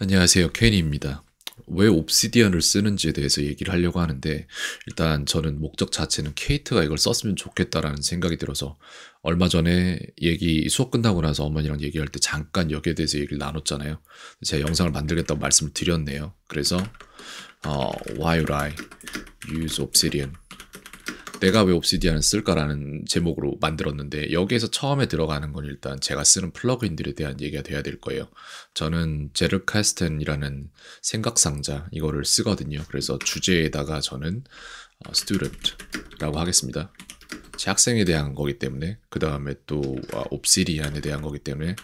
안녕하세요. 케니입니다. 왜 옵시디언을 쓰는지에 대해서 얘기를 하려고 하는데, 일단 저는 목적 자체는 케이트가 이걸 썼으면 좋겠다라는 생각이 들어서 얼마 전에 수업 끝나고 나서 어머니랑 얘기할 때 잠깐 여기에 대해서 얘기를 나눴잖아요. 제가 영상을 만들겠다고 말씀을 드렸네요. 그래서 Why would I use Obsidian? 내가 왜 옵시디안을 쓸까라는 제목으로 만들었는데, 여기에서 처음에 들어가는 건 일단 제가 쓰는 플러그인들에 대한 얘기가 돼야 될 거예요. 저는 제르카스텐이라는 생각상자 이거를 쓰거든요. 그래서 주제에다가 저는 student라고 하겠습니다. 제 학생에 대한 거기 때문에, 그 다음에 또 옵시디안에 대한 거기 때문에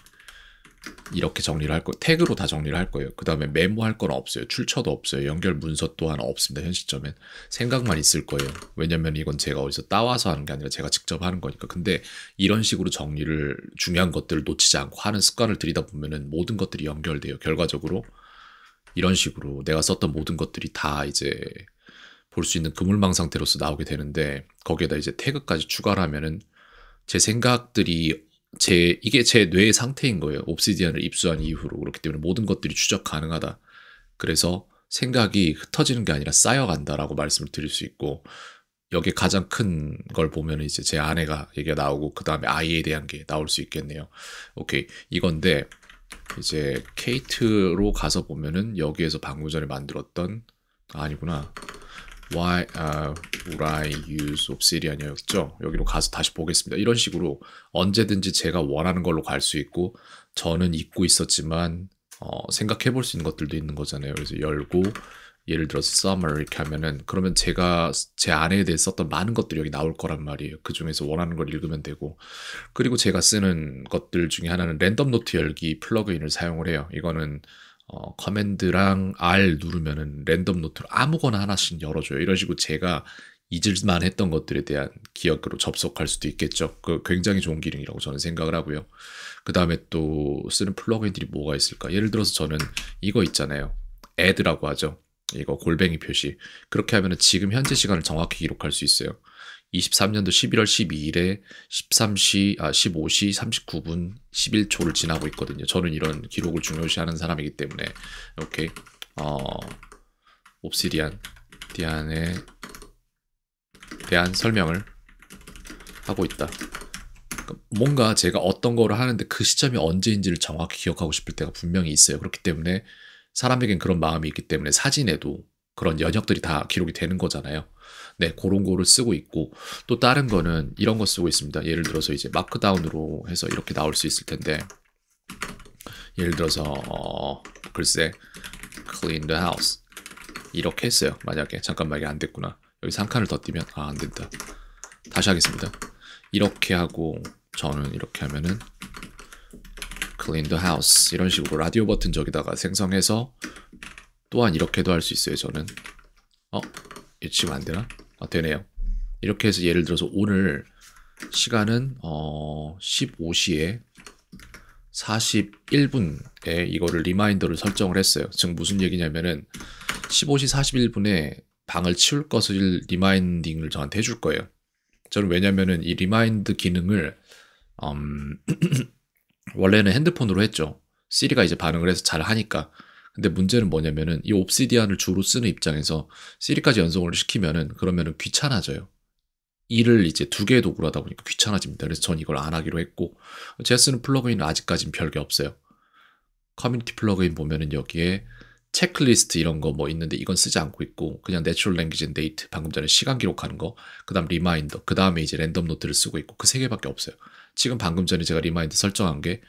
이렇게 정리를 할 거예요. 태그로 다 정리를 할 거예요. 그 다음에 메모할 건 없어요. 출처도 없어요. 연결 문서 또한 없습니다. 현 시점엔 생각만 있을 거예요. 왜냐면 이건 제가 어디서 따와서 하는 게 아니라 제가 직접 하는 거니까. 근데 이런 식으로 정리를, 중요한 것들을 놓치지 않고 하는 습관을 들이다 보면은 모든 것들이 연결돼요. 결과적으로 이런 식으로 내가 썼던 모든 것들이 다 이제 볼 수 있는 그물망 상태로서 나오게 되는데, 거기에다 이제 태그까지 추가를 하면은 제 생각들이 이게 제 뇌의 상태인 거예요. 옵시디안을 입수한 이후로. 그렇기 때문에 모든 것들이 추적 가능하다. 그래서 생각이 흩어지는 게 아니라 쌓여간다라고 말씀을 드릴 수 있고, 여기 가장 큰 걸 보면 이제 제 아내가 얘기가 나오고, 그 다음에 아이에 대한 게 나올 수 있겠네요. 오케이. 이건데, 이제 케이트로 가서 보면은 여기에서 방금 전에 만들었던, 아니구나. Why would I use Obsidian이었죠? 여기로 가서 다시 보겠습니다. 이런 식으로 언제든지 제가 원하는 걸로 갈 수 있고, 저는 잊고 있었지만 생각해 볼 수 있는 것들도 있는 거잖아요. 그래서 열고, 예를 들어서 summer 이렇게 하면은, 그러면 제가 제 아내에 대해 썼던 많은 것들이 여기 나올 거란 말이에요. 그 중에서 원하는 걸 읽으면 되고, 그리고 제가 쓰는 것들 중에 하나는 랜덤 노트 열기 플러그인을 사용을 해요. 이거는 커맨드랑 R 누르면은 랜덤 노트로 아무거나 하나씩 열어줘요. 이런 식으로 제가 잊을만 했던 것들에 대한 기억으로 접속할 수도 있겠죠. 그 굉장히 좋은 기능이라고 저는 생각을 하고요. 그 다음에 또 쓰는 플러그인들이 뭐가 있을까? 예를 들어서 저는 이거 있잖아요. add라고 하죠. 이거 골뱅이 표시. 그렇게 하면은 지금 현재 시간을 정확히 기록할 수 있어요. 23년도 11월 12일에 15시 39분 11초를 지나고 있거든요. 저는 이런 기록을 중요시하는 사람이기 때문에. 오케이. 옵시디안에 대한 설명을 하고 있다. 뭔가 제가 어떤 거를 하는데 그 시점이 언제인지를 정확히 기억하고 싶을 때가 분명히 있어요. 그렇기 때문에 사람에겐 그런 마음이 있기 때문에 사진에도 그런 연역들이 다 기록이 되는 거잖아요. 네, 그런 거를 쓰고 있고, 또 다른 거는 이런 거 쓰고 있습니다. 예를 들어서 이제 마크다운으로 해서 이렇게 나올 수 있을 텐데, 예를 들어서 글쎄 clean the house 이렇게 했어요. 만약에 잠깐만, 이게 안 됐구나. 여기서 한 칸을 더 띄면 안 된다. 다시 하겠습니다. 이렇게 하고, 저는 이렇게 하면은 clean the house 이런 식으로 라디오 버튼 저기다가 생성해서, 또한 이렇게도 할 수 있어요. 저는 이거 지금 안 되나? 되네요. 이렇게 해서 예를 들어서 오늘 시간은 15시에 41분에 이거를 리마인더를 설정을 했어요. 즉 무슨 얘기냐면은 15시 41분에 방을 치울 것을 리마인딩을 저한테 해줄 거예요. 저는 왜냐면은 이 리마인드 기능을 원래는 핸드폰으로 했죠. 시리가 이제 반응을 해서 잘 하니까. 근데 문제는 뭐냐면은 이 옵시디안을 주로 쓰는 입장에서 시리까지 연속을 시키면은, 그러면은 귀찮아져요. 일을 이제 두 개의 도구로 하다 보니까 귀찮아집니다. 그래서 전 이걸 안 하기로 했고, 제가 쓰는 플러그인은 아직까진 별게 없어요. 커뮤니티 플러그인 보면은 여기에 체크리스트 이런 거 뭐 있는데 이건 쓰지 않고 있고, 그냥 내추럴 랭귀지 앤 데이트, 방금 전에 시간 기록하는 거, 그 다음 리마인더, 그 다음에 이제 랜덤 노트를 쓰고 있고, 그 세 개밖에 없어요. 지금 방금 전에 제가 리마인드 설정한 게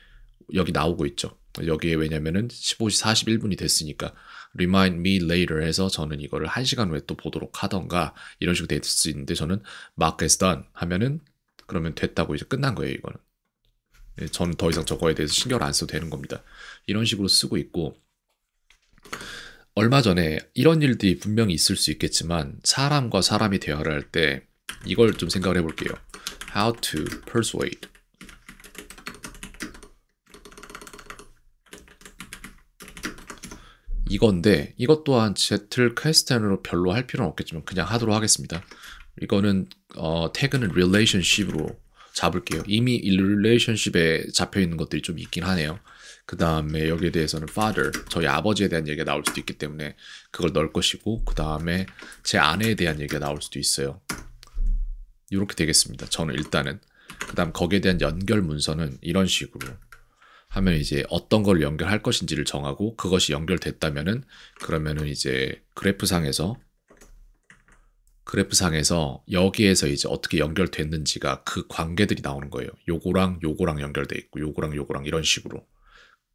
여기 나오고 있죠. 여기에 왜냐면은 15시 41분이 됐으니까 remind me later 해서 저는 이거를 1시간 후에 또 보도록 하던가 이런 식으로 될 수 있는데, 저는 mark as done 하면은 그러면 됐다고, 이제 끝난 거예요. 이거는 저는 더 이상 저거에 대해서 신경을 안 써도 되는 겁니다. 이런 식으로 쓰고 있고, 얼마 전에 이런 일들이 분명히 있을 수 있겠지만 사람과 사람이 대화를 할 때 이걸 좀 생각을 해볼게요. How to persuade. 이건데, 이것 또한 제틀카스텐으로 별로 할 필요는 없겠지만 그냥 하도록 하겠습니다. 이거는 태그는 relationship으로 잡을게요. 이미 relationship에 잡혀 있는 것들이 좀 있긴 하네요. 그 다음에 여기에 대해서는 father, 저희 아버지에 대한 얘기가 나올 수도 있기 때문에 그걸 넣을 것이고, 그 다음에 제 아내에 대한 얘기가 나올 수도 있어요. 이렇게 되겠습니다. 저는 일단은. 그 다음 거기에 대한 연결 문서는 이런 식으로 하면 이제 어떤 걸 연결할 것인지를 정하고, 그것이 연결됐다면은 그러면은 이제 그래프상에서 여기에서 이제 어떻게 연결됐는지가 그 관계들이 나오는 거예요. 요거랑 요거랑 연결돼 있고 요거랑 요거랑 이런 식으로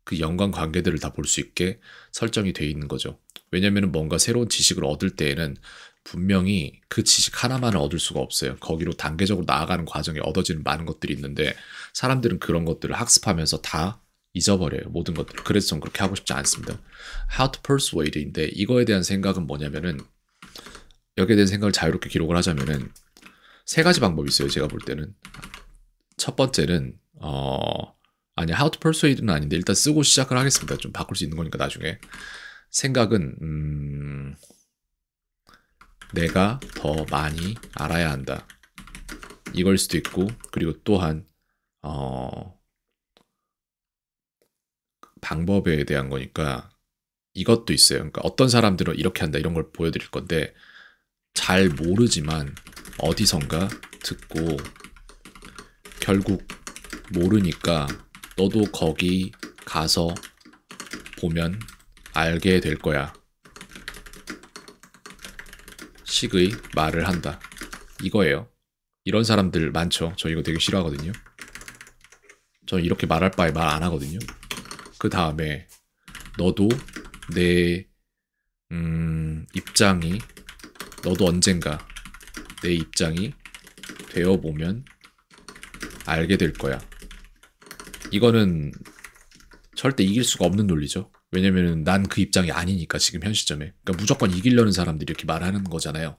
그 연관 관계들을 다 볼 수 있게 설정이 돼 있는 거죠. 왜냐면은 뭔가 새로운 지식을 얻을 때에는 분명히 그 지식 하나만을 얻을 수가 없어요. 거기로 단계적으로 나아가는 과정에 얻어지는 많은 것들이 있는데, 사람들은 그런 것들을 학습하면서 다 잊어버려요. 모든 것들을. 그래서 전 그렇게 하고 싶지 않습니다. How to persuade인데, 이거에 대한 생각은 뭐냐면은, 여기에 대한 생각을 자유롭게 기록을 하자면은 세 가지 방법이 있어요. 제가 볼 때는. 첫 번째는 아니, how to persuade는 아닌데 일단 쓰고 시작을 하겠습니다. 좀 바꿀 수 있는 거니까 나중에. 생각은 내가 더 많이 알아야 한다. 이걸 수도 있고, 그리고 또한 방법에 대한 거니까 이것도 있어요. 그러니까 어떤 사람들은 이렇게 한다 이런 걸 보여드릴 건데, 잘 모르지만 어디선가 듣고 결국 모르니까 너도 거기 가서 보면 알게 될 거야. 식의 말을 한다. 이거예요. 이런 사람들 많죠. 저 이거 되게 싫어하거든요. 저는 이렇게 말할 바에 말 안 하거든요. 그 다음에 너도 내 입장이, 너도 언젠가 내 입장이 되어보면 알게 될 거야. 이거는 절대 이길 수가 없는 논리죠. 왜냐면은 난 그 입장이 아니니까, 지금 현 시점에. 그러니까 무조건 이기려는 사람들이 이렇게 말하는 거잖아요.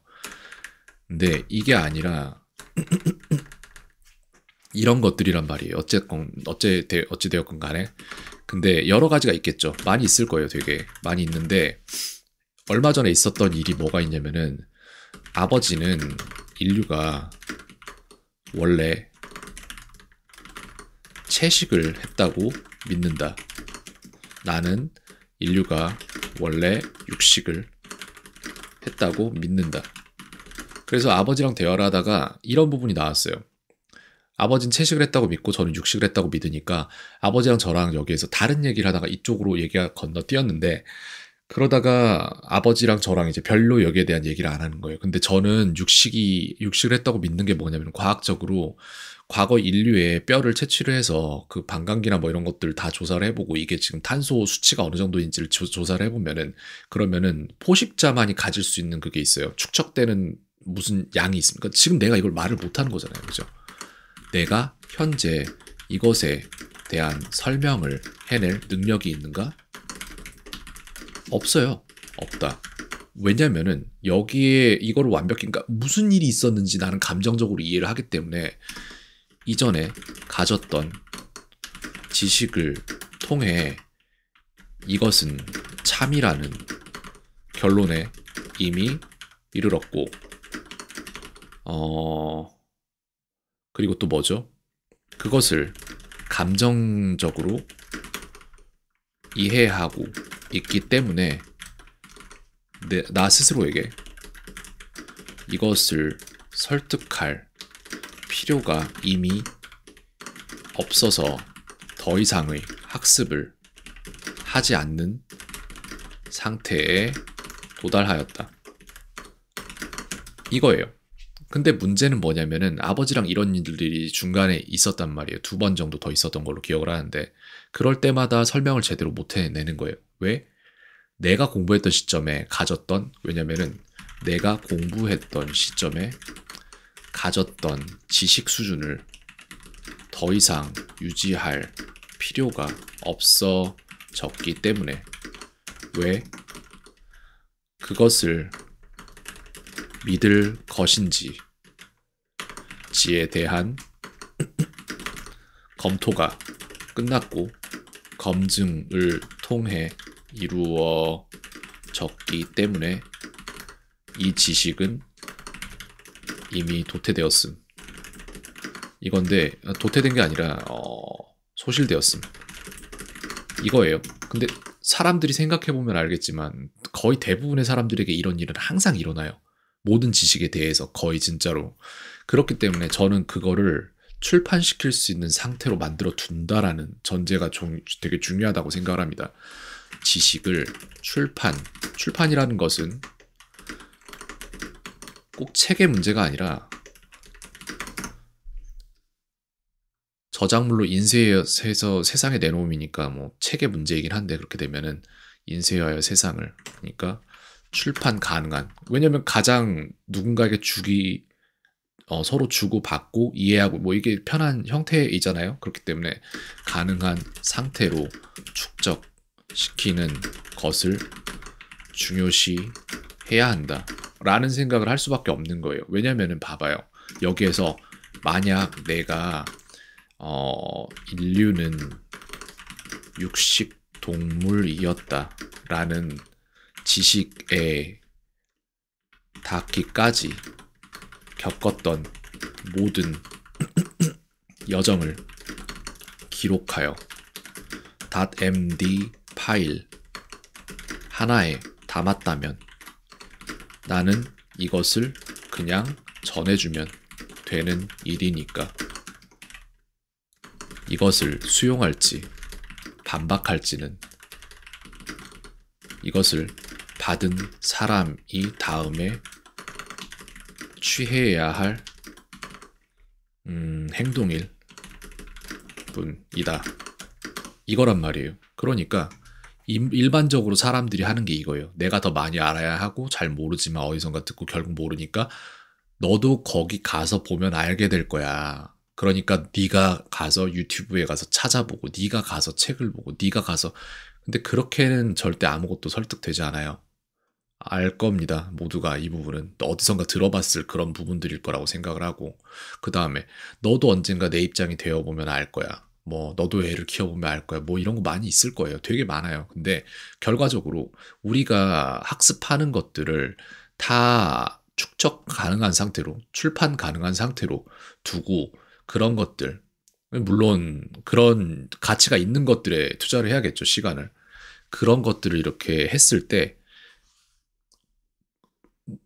근데 이게 아니라 이런 것들이란 말이에요. 어찌되었건 간에. 근데 여러 가지가 있겠죠. 많이 있을 거예요. 되게 많이 있는데, 얼마 전에 있었던 일이 뭐가 있냐면은, 아버지는 인류가 원래 채식을 했다고 믿는다. 나는 인류가 원래 육식을 했다고 믿는다. 그래서 아버지랑 대화를 하다가 이런 부분이 나왔어요. 아버지는 채식을 했다고 믿고 저는 육식을 했다고 믿으니까 아버지랑 저랑 여기에서 다른 얘기를 하다가 이쪽으로 얘기가 건너뛰었는데, 그러다가 아버지랑 저랑 이제 별로 여기에 대한 얘기를 안 하는 거예요. 근데 저는 육식을 했다고 믿는 게 뭐냐면, 과학적으로 과거 인류의 뼈를 채취를 해서 그 방광기나 뭐 이런 것들 다 조사를 해보고, 이게 지금 탄소 수치가 어느 정도인지를 조사를 해보면은, 그러면은 포식자만이 가질 수 있는 그게 있어요. 축적되는 무슨 양이 있습니까? 지금 내가 이걸 말을 못하는 거잖아요. 그죠? 내가 현재 이것에 대한 설명을 해낼 능력이 있는가? 없어요. 없다. 왜냐면은 여기에 이거를 완벽히, 그러니까 무슨 일이 있었는지 나는 감정적으로 이해를 하기 때문에 이전에 가졌던 지식을 통해 이것은 참이라는 결론에 이미 이르렀고, 그리고 또 뭐죠? 그것을 감정적으로 이해하고 있기 때문에 나 스스로에게 이것을 설득할 필요가 이미 없어서 더 이상의 학습을 하지 않는 상태에 도달하였다. 이거예요. 근데 문제는 뭐냐면은, 아버지랑 이런 일들이 중간에 있었단 말이에요. 2번 정도 더 있었던 걸로 기억을 하는데, 그럴 때마다 설명을 제대로 못 해내는 거예요. 왜? 내가 공부했던 시점에 가졌던, 왜냐면은 내가 공부했던 시점에 가졌던 지식 수준을 더 이상 유지할 필요가 없어졌기 때문에, 왜? 그것을 믿을 것인지 지에 대한 검토가 끝났고 검증을 통해 이루어졌기 때문에 이 지식은 이미 도태되었음. 이건데 도태된 게 아니라 소실되었음. 이거예요. 근데 사람들이 생각해보면 알겠지만 거의 대부분의 사람들에게 이런 일은 항상 일어나요. 모든 지식에 대해서 거의 진짜로. 그렇기 때문에 저는 그거를 출판시킬 수 있는 상태로 만들어 둔다라는 전제가 되게 중요하다고 생각을 합니다. 지식을 출판이라는 것은 꼭 책의 문제가 아니라 저작물로 인쇄해서 세상에 내놓음이니까 뭐 책의 문제이긴 한데, 그렇게 되면은 인쇄하여 세상을, 그러니까 출판 가능한, 왜냐면 가장 누군가에게 서로 주고 받고 이해하고 뭐 이게 편한 형태이잖아요. 그렇기 때문에 가능한 상태로 축적시키는 것을 중요시 해야 한다 라는 생각을 할 수밖에 없는 거예요. 왜냐면은 봐봐요, 여기에서 만약 내가 인류는 육식 동물이었다 라는 지식에 닿기까지 겪었던 모든 여정을 기록하여 .md 파일 하나에 담았다면 나는 이것을 그냥 전해주면 되는 일이니까 이것을 수용할지 반박할지는 이것을 받은 사람이 다음에 취해야 할 행동일 뿐이다. 이거란 말이에요. 그러니까 일반적으로 사람들이 하는 게 이거예요. 내가 더 많이 알아야 하고 잘 모르지만 어디선가 듣고 결국 모르니까 너도 거기 가서 보면 알게 될 거야. 그러니까 네가 가서 유튜브에 가서 찾아보고 네가 가서 책을 보고 네가 가서, 근데 그렇게는 절대 아무것도 설득되지 않아요. 알 겁니다. 모두가 이 부분은 어디선가 들어봤을 그런 부분들일 거라고 생각을 하고, 그 다음에 너도 언젠가 내 입장이 되어보면 알 거야. 뭐 너도 애를 키워보면 알 거야. 뭐 이런 거 많이 있을 거예요. 되게 많아요. 근데 결과적으로 우리가 학습하는 것들을 다 축적 가능한 상태로, 출판 가능한 상태로 두고, 그런 것들, 물론 그런 가치가 있는 것들에 투자를 해야겠죠, 시간을. 그런 것들을 이렇게 했을 때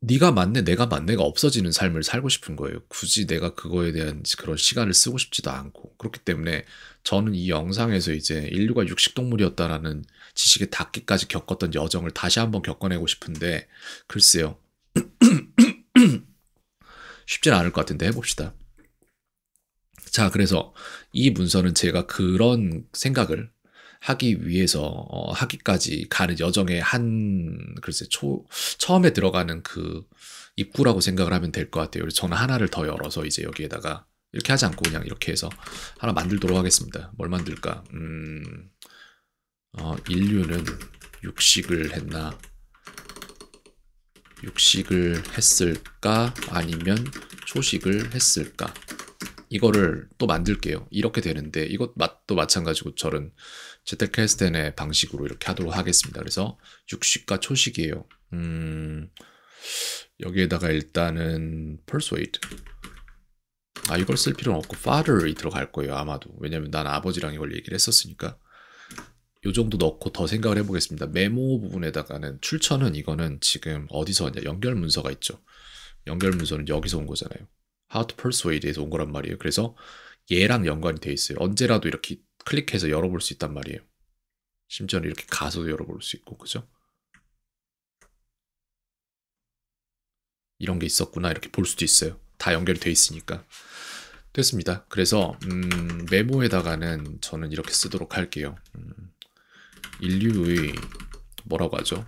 네가 맞네, 내가 맞네가 없어지는 삶을 살고 싶은 거예요. 굳이 내가 그거에 대한 그런 시간을 쓰고 싶지도 않고. 그렇기 때문에 저는 이 영상에서 이제 인류가 육식동물이었다라는 지식에 닿기까지 겪었던 여정을 다시 한번 겪어내고 싶은데, 글쎄요. 쉽진 않을 것 같은데 해봅시다. 자, 그래서 이 문서는 제가 그런 생각을 하기 위해서 하기까지 가는 여정의 글쎄, 처음에 들어가는 그 입구라고 생각을 하면 될 것 같아요. 그래서 저는 하나를 더 열어서 이제 여기에다가 이렇게 하지 않고 그냥 이렇게 해서 하나 만들도록 하겠습니다. 뭘 만들까? 인류는 육식을 했나? 육식을 했을까? 아니면 초식을 했을까? 이거를 또 만들게요. 이렇게 되는데 이것도 마찬가지고 저는 제텔캐스텐의 방식으로 이렇게 하도록 하겠습니다. 그래서 육식과 초식이에요. 여기에다가 일단은 persuade, 이걸 쓸 필요는 없고 father이 들어갈 거예요 아마도. 왜냐면 난 아버지랑 이걸 얘기를 했었으니까. 요 정도 넣고 더 생각을 해보겠습니다. 메모 부분에다가는 출처는 이거는 지금 어디서 왔냐, 연결 문서가 있죠. 연결 문서는 여기서 온 거잖아요. How to Persuade에서 온 거란 말이에요. 그래서 얘랑 연관이 돼 있어요. 언제라도 이렇게 클릭해서 열어볼 수 있단 말이에요. 심지어는 이렇게 가서도 열어볼 수 있고, 그죠? 이런 게 있었구나 이렇게 볼 수도 있어요. 다 연결이 돼 있으니까. 됐습니다. 그래서 메모에다가는 저는 이렇게 쓰도록 할게요. 인류의 뭐라고 하죠?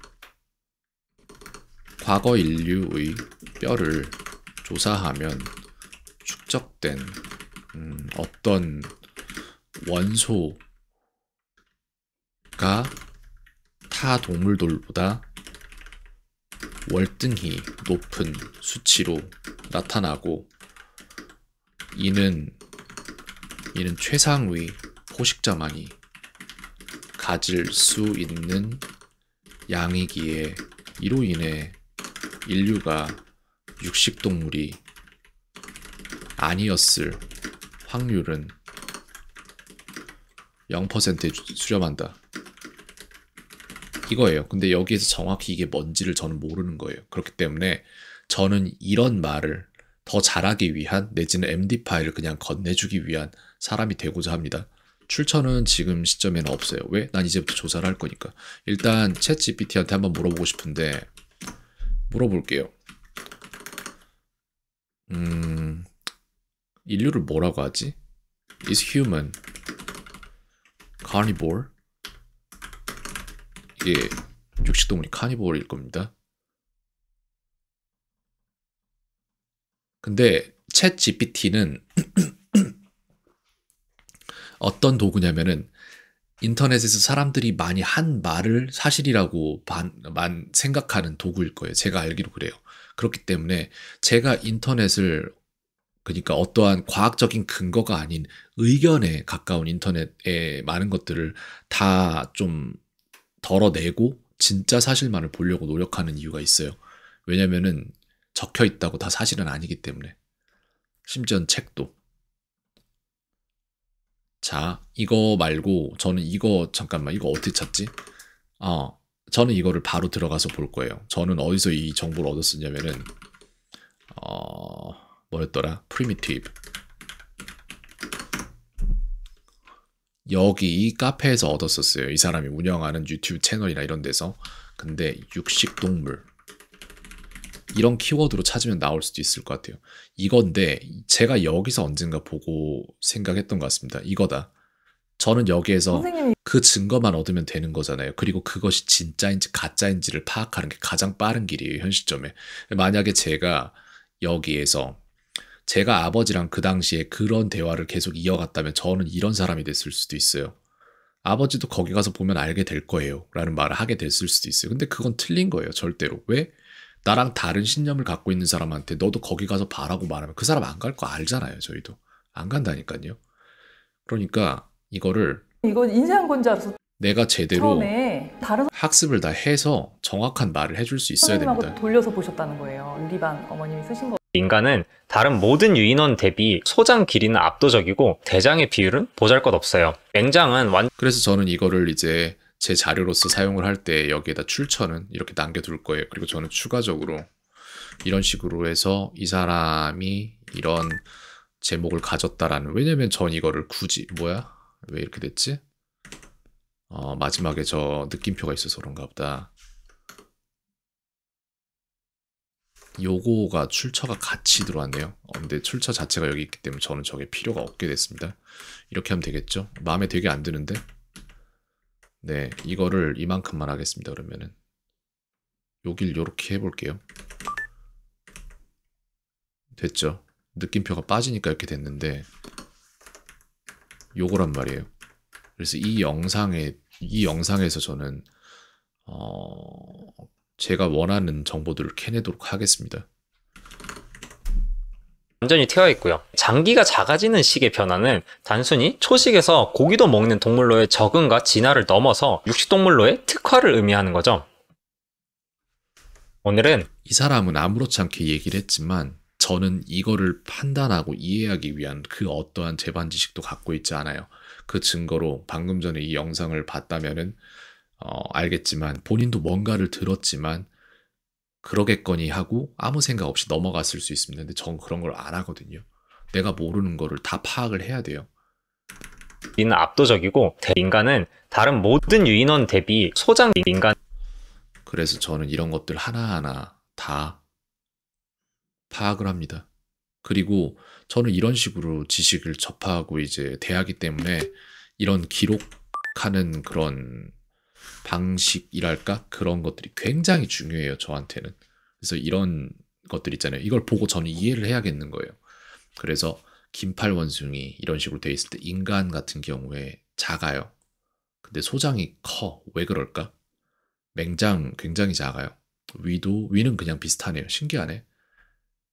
과거 인류의 뼈를 조사하면 축적된 어떤 원소가 타 동물들보다 월등히 높은 수치로 나타나고, 이는 최상의 포식자만이 가질 수 있는 양이기에 이로 인해 인류가 육식동물이 아니었을 확률은 0%에 수렴한다. 이거예요. 근데 여기에서 정확히 이게 뭔지를 저는 모르는 거예요. 그렇기 때문에 저는 이런 말을 더 잘하기 위한 내지는 MD 파일을 그냥 건네주기 위한 사람이 되고자 합니다. 출처는 지금 시점에는 없어요. 왜? 난 이제부터 조사를 할 거니까. 일단 챗 GPT한테 한번 물어보고 싶은데 물어볼게요. 인류를 뭐라고 하지? Is human carnivore? 이게 육식동물이 카니보어일 겁니다. 근데 챗 GPT는 어떤 도구냐면은 인터넷에서 사람들이 많이 한 말을 사실이라고 생각하는 도구일 거예요. 제가 알기로 그래요. 그렇기 때문에 제가 인터넷을 그러니까 어떠한 과학적인 근거가 아닌 의견에 가까운 인터넷의 많은 것들을 다 좀 덜어내고 진짜 사실만을 보려고 노력하는 이유가 있어요. 왜냐면은 적혀 있다고 다 사실은 아니기 때문에. 심지어 책도. 자, 이거 말고 저는 이거 잠깐만 이거 어떻게 찾지? 저는 이거를 바로 들어가서 볼 거예요. 저는 어디서 이 정보를 얻었었냐면은 뭐였더라? 프리미티브. 여기 이 카페에서 얻었었어요. 이 사람이 운영하는 유튜브 채널이나 이런 데서. 근데 육식동물 이런 키워드로 찾으면 나올 수도 있을 것 같아요. 이건데 제가 여기서 언젠가 보고 생각했던 것 같습니다. 이거다. 저는 여기에서 선생님이 그 증거만 얻으면 되는 거잖아요. 그리고 그것이 진짜인지 가짜인지를 파악하는 게 가장 빠른 길이에요. 현 시점에. 만약에 제가 여기에서 제가 아버지랑 그 당시에 그런 대화를 계속 이어갔다면 저는 이런 사람이 됐을 수도 있어요. 아버지도 거기 가서 보면 알게 될 거예요. 라는 말을 하게 됐을 수도 있어요. 근데 그건 틀린 거예요. 절대로. 왜? 나랑 다른 신념을 갖고 있는 사람한테 너도 거기 가서 봐라고 말하면 그 사람 안 갈 거 알잖아요. 저희도. 안 간다니까요. 그러니까 이거를 이거 인쇄한 건 줄 알아서 내가 제대로 처음에 다른 학습을 다 해서 정확한 말을 해줄 수 있어야 선생님하고 됩니다. 돌려서 보셨다는 거예요. 유리반 어머님이 쓰신 거. 인간은 다른 모든 유인원 대비 소장 길이는 압도적이고 대장의 비율은 보잘것없어요. 맹장은 그래서 저는 이거를 이제 제 자료로서 사용을 할 때 여기에다 출처는 이렇게 남겨둘 거예요. 그리고 저는 추가적으로 이런 식으로 해서 이 사람이 이런 제목을 가졌다라는, 왜냐면 전 이거를 굳이 왜 이렇게 됐지? 마지막에 저 느낌표가 있어서 그런가 보다. 요거가 출처가 같이 들어왔네요. 근데 출처 자체가 여기 있기 때문에 저는 저게 필요가 없게 됐습니다. 이렇게 하면 되겠죠? 마음에 되게 안 드는데? 네, 이거를 이만큼만 하겠습니다. 그러면은 여길 요렇게 해볼게요. 됐죠? 느낌표가 빠지니까 이렇게 됐는데 요거란 말이에요. 그래서 이 영상에서 저는 제가 원하는 정보들을 캐내도록 하겠습니다. 완전히 튀어 있고요. 장기가 작아지는 식의 변화는 단순히 초식에서 고기도 먹는 동물로의 적응과 진화를 넘어서 육식동물로의 특화를 의미하는 거죠. 오늘은 이 사람은 아무렇지 않게 얘기를 했지만 저는 이거를 판단하고 이해하기 위한 그 어떠한 재반 지식도 갖고 있지 않아요. 그 증거로 방금 전에 이 영상을 봤다면은 알겠지만 본인도 뭔가를 들었지만 그러겠거니 하고 아무 생각 없이 넘어갔을 수 있습니다. 근데 전 그런 걸 안 하거든요. 내가 모르는 거를 다 파악을 해야 돼요. 이는 압도적이고 인간은 다른 모든 유인원 대비 소장 인간. 그래서 저는 이런 것들 하나하나 다 파악을 합니다. 그리고 저는 이런 식으로 지식을 접하고 이제 대하기 때문에 이런 기록하는 그런 방식이랄까? 그런 것들이 굉장히 중요해요, 저한테는. 그래서 이런 것들 있잖아요. 이걸 보고 저는 이해를 해야겠는 거예요. 그래서 긴팔 원숭이 이런 식으로 돼 있을 때 인간 같은 경우에 작아요. 근데 소장이 커. 왜 그럴까? 맹장 굉장히 작아요. 위는 그냥 비슷하네요. 신기하네.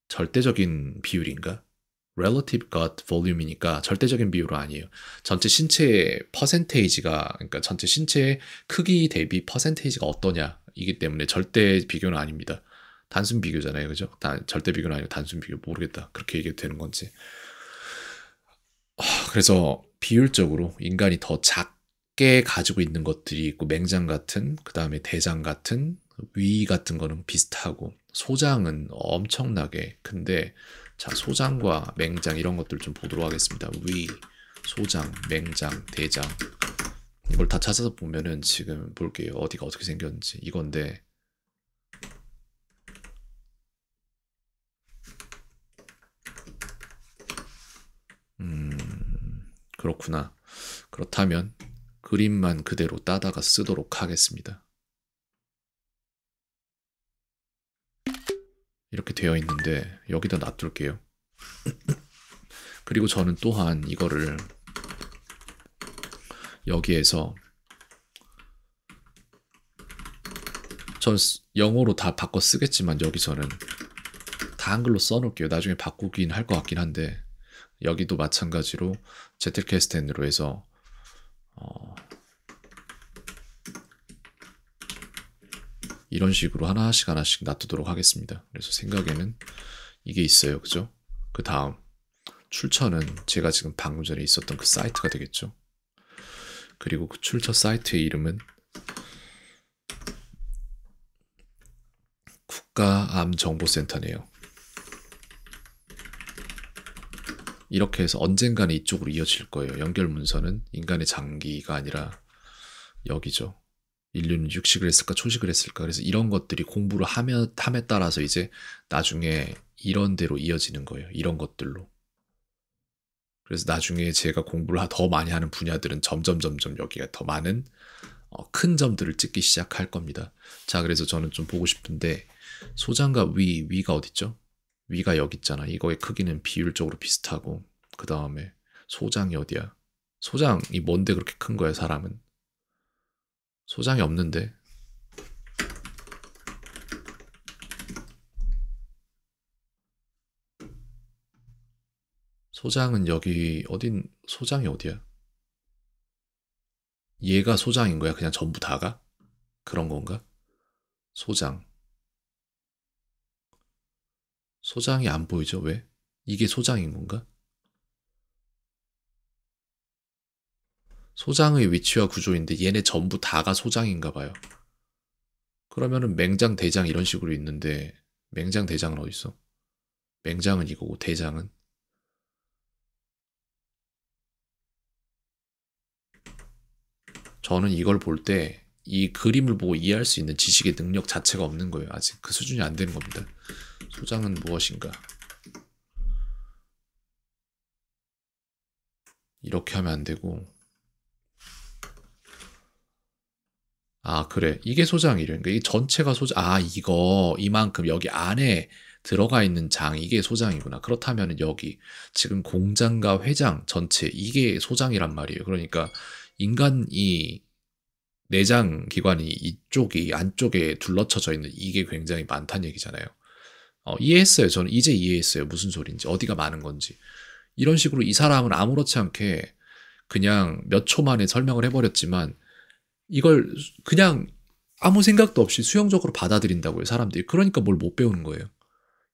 절대적인 비율인가? relative gut volume이니까 절대적인 비율은 아니에요. 전체 신체의 퍼센테이지가, 그러니까 전체 신체의 크기 대비 퍼센테이지가 어떠냐 이기 때문에 절대 비교는 아닙니다. 단순 비교잖아요. 그죠? 절대 비교는 아니고 단순 비교. 모르겠다. 그렇게 얘기해도 되는 건지. 그래서 비율적으로 인간이 더 작게 가지고 있는 것들이 있고 맹장 같은 그 다음에 대장 같은 위 같은 거는 비슷하고 소장은 엄청나게 큰데 자 소장과 맹장 이런 것들 좀 보도록 하겠습니다. 위, 소장, 맹장, 대장 이걸 다 찾아서 보면은 지금 볼게요. 어디가 어떻게 생겼는지 이건데 그렇구나. 그렇다면 그림만 그대로 따다가 쓰도록 하겠습니다. 이렇게 되어 있는데 여기다 놔둘게요. 그리고 저는 또한 이거를 여기에서 전 영어로 다 바꿔 쓰겠지만 여기서는 다 한글로 써놓을게요. 나중에 바꾸긴 할 것 같긴 한데 여기도 마찬가지로 제틀캐스텐으로 해서 이런 식으로 하나씩 하나씩 놔두도록 하겠습니다. 그래서 생각에는 이게 있어요. 그죠? 그 다음 출처는 제가 지금 방금 전에 있었던 그 사이트가 되겠죠. 그리고 그 출처 사이트의 이름은 국가암정보센터네요. 이렇게 해서 언젠가는 이쪽으로 이어질 거예요. 연결 문서는 인간의 장기가 아니라 여기죠. 인류는 육식을 했을까 초식을 했을까. 그래서 이런 것들이 공부를 함에 따라서 이제 나중에 이런 데로 이어지는 거예요. 이런 것들로. 그래서 나중에 제가 공부를 더 많이 하는 분야들은 점점 여기가 더 많은 큰 점들을 찍기 시작할 겁니다. 자, 그래서 저는 좀 보고 싶은데 소장과 위가 어딨죠? 위가 여기 있잖아. 이거의 크기는 비율적으로 비슷하고 그 다음에 소장이 어디야? 소장이 뭔데 그렇게 큰 거야 사람은? 소장이 없는데 소장은 여기 어딘 소장이 어디야? 얘가 소장인 거야? 그냥 전부 다가? 그런 건가? 소장이 안 보이죠? 왜? 이게 소장인 건가? 소장의 위치와 구조인데 얘네 전부 다가 소장인가 봐요. 그러면은 맹장, 대장 이런 식으로 있는데 맹장, 대장은 어디 있어? 맹장은 이거고 대장은? 저는 이걸 볼 때 이 그림을 보고 이해할 수 있는 지식의 능력 자체가 없는 거예요. 아직 그 수준이 안 되는 겁니다. 소장은 무엇인가? 이렇게 하면 안 되고 아 그래 이게 소장이래. 그러니까 이 전체가 소장. 아 이거 이만큼 여기 안에 들어가 있는 장 이게 소장이구나. 그렇다면 여기 지금 공장과 회장 전체 이게 소장이란 말이에요. 그러니까 인간이 내장 기관이 이쪽이 안쪽에 둘러쳐져 있는 이게 굉장히 많다는 얘기잖아요. 이해했어요. 저는 이제 이해했어요. 무슨 소린지 어디가 많은 건지. 이런 식으로 이 사람은 아무렇지 않게 그냥 몇 초 만에 설명을 해버렸지만 이걸 그냥 아무 생각도 없이 수용적으로 받아들인다고요. 사람들이. 그러니까 뭘 못 배우는 거예요.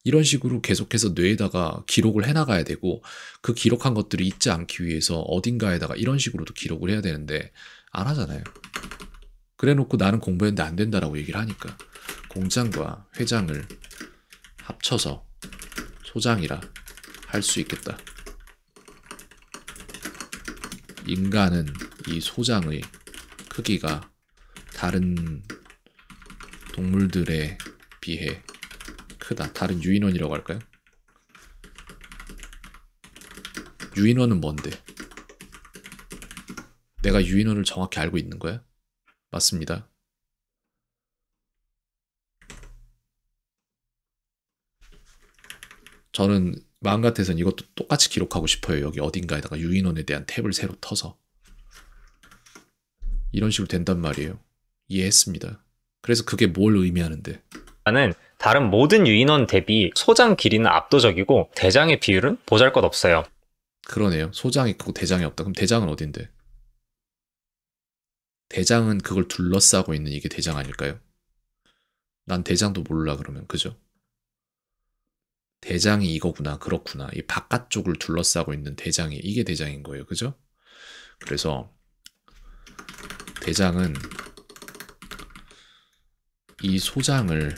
이런 식으로 계속해서 뇌에다가 기록을 해나가야 되고 그 기록한 것들을 잊지 않기 위해서 어딘가에다가 이런 식으로도 기록을 해야 되는데 안 하잖아요. 그래놓고 나는 공부했는데 안 된다라고 얘기를 하니까 공장과 회장을 합쳐서 소장이라 할 수 있겠다. 인간은 이 소장의 크기가 다른 동물들에 비해 크다. 다른 유인원이라고 할까요? 유인원은 뭔데? 내가 유인원을 정확히 알고 있는 거야? 맞습니다. 저는 마음 같아서는 이것도 똑같이 기록하고 싶어요. 여기 어딘가에다가 유인원에 대한 탭을 새로 터서. 이런 식으로 된단 말이에요. 이해했습니다. 그래서 그게 뭘 의미하는데? 나는 다른 모든 유인원 대비 소장 길이는 압도적이고 대장의 비율은 보잘것없어요. 그러네요. 소장이 크고 대장이 없다. 그럼 대장은 어딘데? 대장은 그걸 둘러싸고 있는 이게 대장 아닐까요? 난 대장도 몰라 그러면. 그죠? 대장이 이거구나. 그렇구나. 이 바깥쪽을 둘러싸고 있는 대장이 이게 대장인 거예요. 그죠? 그래서 대장은 이 소장을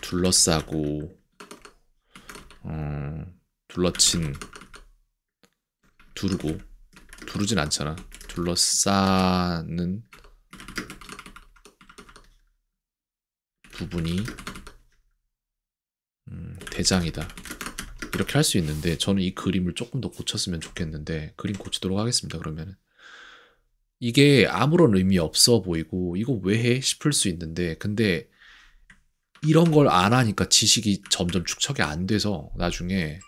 둘러싸고 두르진 않잖아. 둘러싸는 부분이 대장이다. 이렇게 할 수 있는데 저는 이 그림을 조금 더 고쳤으면 좋겠는데 그림 고치도록 하겠습니다. 그러면은 이게 아무런 의미 없어 보이고 이거 왜 해? 싶을 수 있는데 근데 이런 걸 안 하니까 지식이 점점 축적이 안 돼서 나중에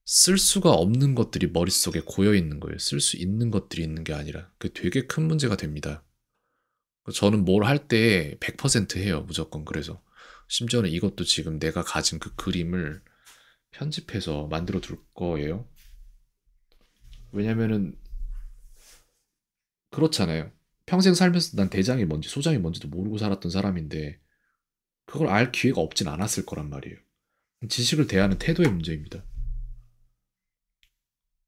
쓸 수가 없는 것들이 머릿속에 고여 있는 거예요. 쓸 수 있는 것들이 있는 게 아니라 그게 되게 큰 문제가 됩니다. 저는 뭘 할 때 100% 해요. 무조건. 그래서 심지어는 이것도 지금 내가 가진 그 그림을 편집해서 만들어 둘 거예요. 왜냐면은 그렇잖아요. 평생 살면서 난 대장이 뭔지 소장이 뭔지도 모르고 살았던 사람인데 그걸 알 기회가 없진 않았을 거란 말이에요. 지식을 대하는 태도의 문제입니다.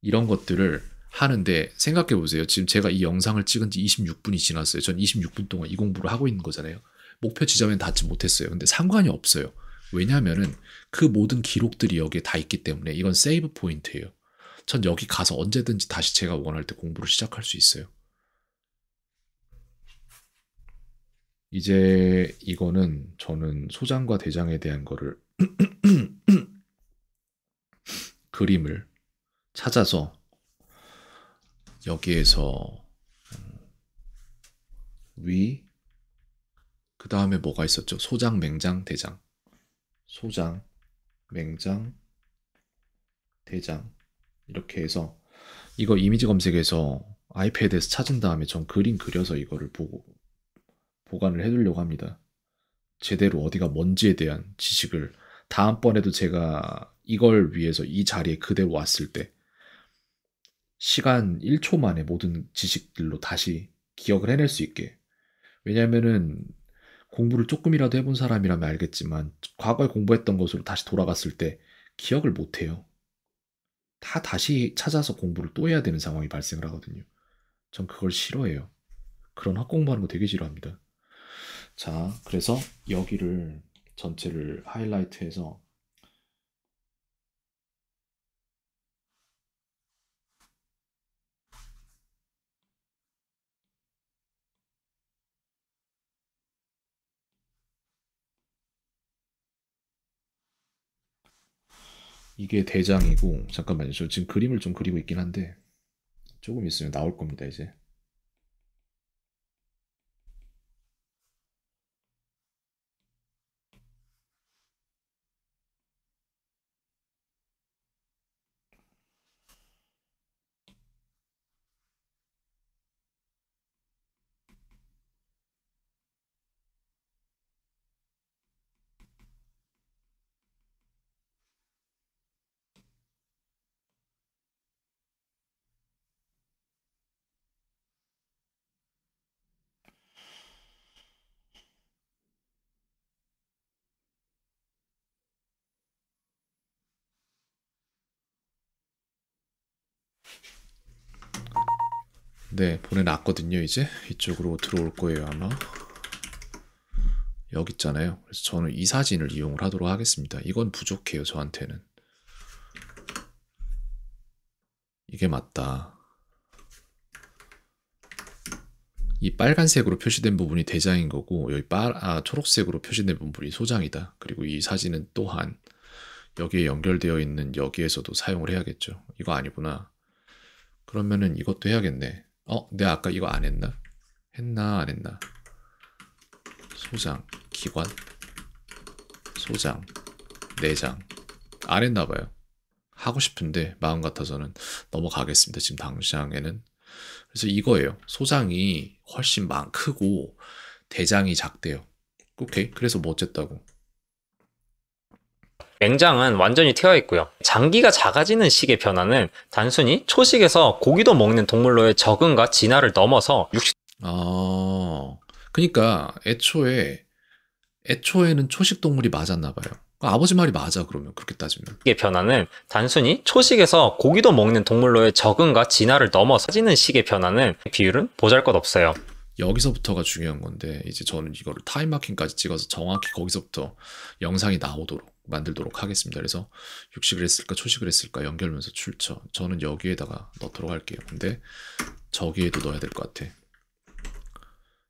이런 것들을 하는데 생각해 보세요. 지금 제가 이 영상을 찍은 지 26분이 지났어요. 전 26분 동안 이 공부를 하고 있는 거잖아요. 목표 지점엔 닿지 못했어요. 근데 상관이 없어요. 왜냐하면은 그 모든 기록들이 여기에 다 있기 때문에 이건 세이브 포인트예요. 전 여기 가서 언제든지 다시 제가 원할 때 공부를 시작할 수 있어요. 이제 이거는 저는 소장과 대장에 대한 거를 그림을 찾아서 여기에서 그 다음에 뭐가 있었죠? 소장, 맹장, 대장. 소장, 맹장, 대장. 이렇게 해서 이거 이미지 검색해서 아이패드에서 찾은 다음에 전 그림 그려서 이거를 보고 보관을 해두려고 합니다. 제대로 어디가 뭔지에 대한 지식을 다음번에도 제가 이걸 위해서 이 자리에 그대로 왔을 때 시간 1초 만에 모든 지식들로 다시 기억을 해낼 수 있게. 왜냐면은 공부를 조금이라도 해본 사람이라면 알겠지만 과거에 공부했던 것으로 다시 돌아갔을 때 기억을 못해요. 다 다시 찾아서 공부를 또 해야 되는 상황이 발생을 하거든요. 전 그걸 싫어해요. 그런 헛공부하는 거 되게 싫어합니다. 자, 그래서 여기를 전체를 하이라이트해서 이게 대장이고 잠깐만요. 저 지금 그림을 좀 그리고 있긴 한데 조금 있으면 나올 겁니다, 이제. 네, 보내놨거든요. 이제 이쪽으로 들어올 거예요, 아마. 여기 있잖아요. 그래서 저는 이 사진을 이용을 하도록 하겠습니다. 이건 부족해요, 저한테는. 이게 맞다. 이 빨간색으로 표시된 부분이 대장인 거고 여기 초록색으로 표시된 부분이 소장이다. 그리고 이 사진은 또한 여기에 연결되어 있는 여기에서도 사용을 해야겠죠. 이거 아니구나. 그러면은 이것도 해야겠네. 내가 아까 이거 안 했나? 했나 안 했나? 소장, 기관, 소장, 내장. 안 했나 봐요. 하고 싶은데 마음 같아서는 넘어가겠습니다. 지금 당장에는. 그래서 이거예요. 소장이 훨씬 크고 대장이 작대요. 오케이. 그래서 뭐 어쨌다고. 맹장은 완전히 트여 있고요. 장기가 작아지는 식의 변화는 단순히 초식에서 고기도 먹는 동물로의 적응과 진화를 넘어서 그러니까 애초에는 초식 동물이 맞았나 봐요. 아버지 말이 맞아, 그러면. 그렇게 따지면. 식의 변화는 단순히 초식에서 고기도 먹는 동물로의 적응과 진화를 넘어서 지는 식의 변화는 비율은 보잘것없어요. 여기서부터가 중요한 건데, 이제 저는 이거를 타임마킹까지 찍어서 정확히 거기서부터 영상이 나오도록 만들도록 하겠습니다. 그래서 육식을 했을까 초식을 했을까 연결면서 출처, 저는 여기에다가 넣도록 할게요. 근데 저기에도 넣어야 될 것 같아.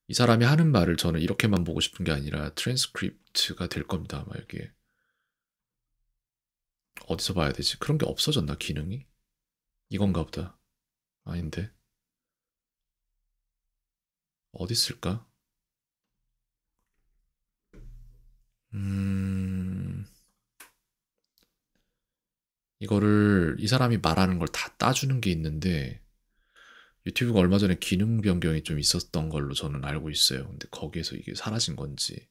이 사람이 하는 말을 저는 이렇게만 보고 싶은 게 아니라 트랜스크립트가 될 겁니다. 아마 여기에. 어디서 봐야 되지? 그런 게 없어졌나, 기능이? 이건가 보다. 아닌데. 어디 있을까? 이거를 이 사람이 말하는 걸 다 따주는 게 있는데, 유튜브가 얼마 전에 기능 변경이 좀 있었던 걸로 저는 알고 있어요. 근데 거기에서 이게 사라진 건지.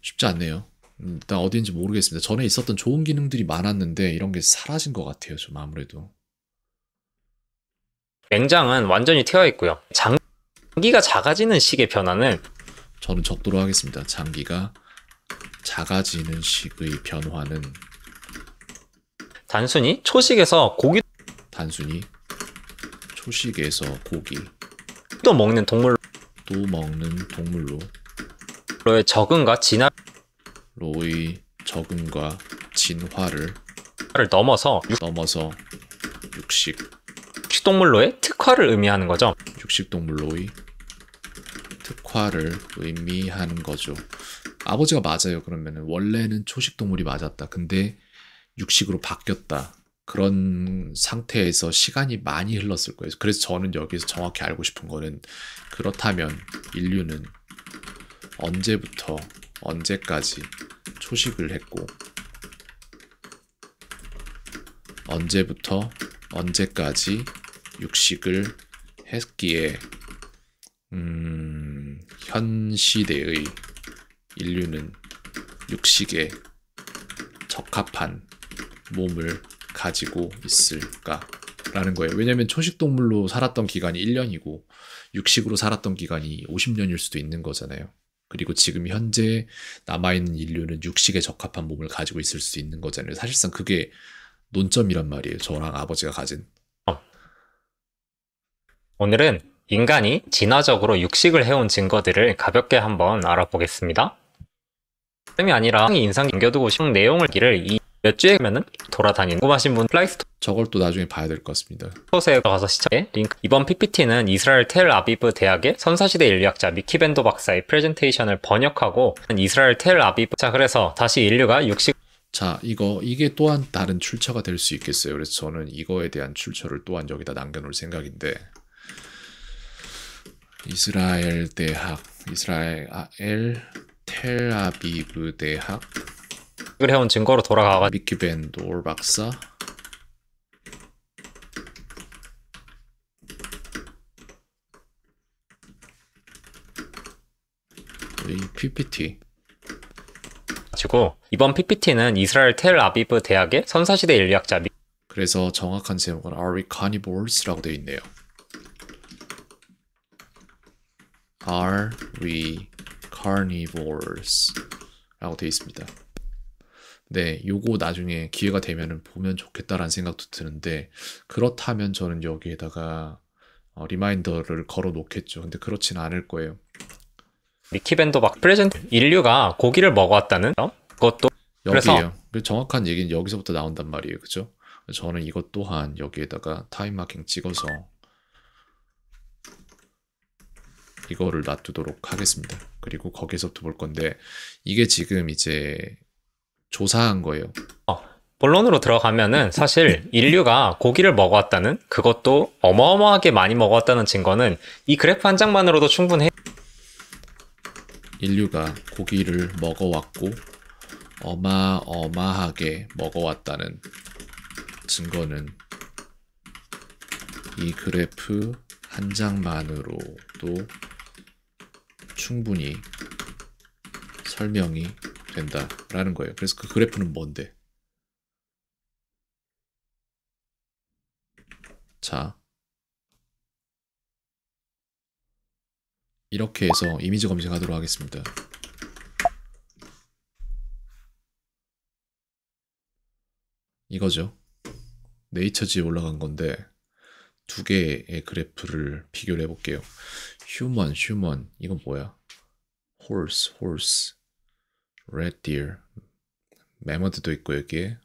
쉽지 않네요. 일단 어디인지 모르겠습니다. 전에 있었던 좋은 기능들이 많았는데 이런 게 사라진 것 같아요. 좀 아무래도. 맹장은 완전히 트여 있고요. 장기가 작아지는 식의 변화는 저는 적도록 하겠습니다. 장기가 작아지는 식의 변화는 단순히 초식에서 고기도 단순히 초식에서 고기도 먹는 동물로의 먹는 동물로 적응과 진화를 로의 적응과 진화를 넘어서 육식동물로의 특화를 의미하는 거죠. 육식동물로의 특화를 의미하는 거죠. 아버지가 맞아요. 그러면은 원래는 초식동물이 맞았다. 근데 육식으로 바뀌었다. 그런 상태에서 시간이 많이 흘렀을 거예요. 그래서 저는 여기서 정확히 알고 싶은 거는, 그렇다면 인류는 언제부터 언제까지 초식을 했고 언제부터 언제까지 육식을 했기에 현 시대의 인류는 육식에 적합한 몸을 가지고 있을까라는 거예요. 왜냐면 초식동물로 살았던 기간이 1년이고 육식으로 살았던 기간이 50년일 수도 있는 거잖아요. 그리고 지금 현재 남아있는 인류는 육식에 적합한 몸을 가지고 있을 수 있는 거잖아요. 사실상 그게 논점이란 말이에요. 저랑 아버지가 가진. 오늘은 인간이 진화적으로 육식을 해온 증거들을 가볍게 한번 알아보겠습니다. 이 아니라 인상 남겨두고 싶은 내용을 이 몇 주에 가면은 돌아다니는 궁금하신 분 플라이스토어에 저걸 또 나중에 봐야 될 것 같습니다. 들어가서 시청해 링크. 이번 PPT는 이스라엘 텔아비브 대학의 선사시대 인류학자 미키 벤도 박사의 프레젠테이션을 번역하고 이스라엘 텔아비브. 자, 그래서 다시 인류가 육식. 자, 이게 또한 다른 출처가 될 수 있겠어요. 그래서 저는 이거에 대한 출처를 또한 여기다 남겨놓을 생각인데, 이스라엘 텔아비브 대학 을 해온 증거로 돌아가가 미키 벤도 박사 이 PPT 가지고 이번 PPT는 이스라엘 텔아비브 대학의 선사시대 인류학자 그래서 정확한 제목은 Are we carnivores라고 되어 있네요. Are we carnivores 라고 되어 있습니다. 네, 요거 나중에 기회가 되면은 보면 좋겠다라는 생각도 드는데, 그렇다면 저는 여기에다가 리마인더를 걸어 놓겠죠. 근데 그렇진 않을 거예요. 미키 벤도 박 프레젠트 인류가 고기를 먹어왔다는 그것도 여기에요. 그래서 정확한 얘기는 여기서부터 나온단 말이에요. 그죠? 저는 이것 또한 여기에다가 타임마킹 찍어서 이거를 놔두도록 하겠습니다. 그리고 거기서부터 볼 건데, 이게 지금 이제 조사한 거예요. 본론으로 들어가면은 사실 인류가 고기를 먹어왔다는, 그것도 어마어마하게 많이 먹어왔다는 증거는 이 그래프 한 장만으로도 충분해. 인류가 고기를 먹어왔고 어마어마하게 먹어왔다는 증거는 이 그래프 한 장만으로도 충분히 설명이 된다라는 거예요. 그래서 그 그래프는 뭔데? 자, 이렇게 해서 이미지 검색하도록 하겠습니다. 이거죠. 네이처지에 올라간 건데 두 개의 그래프를 비교를 해볼게요. 휴먼 이건 뭐야? horse red deer 매머드도 있고 여기에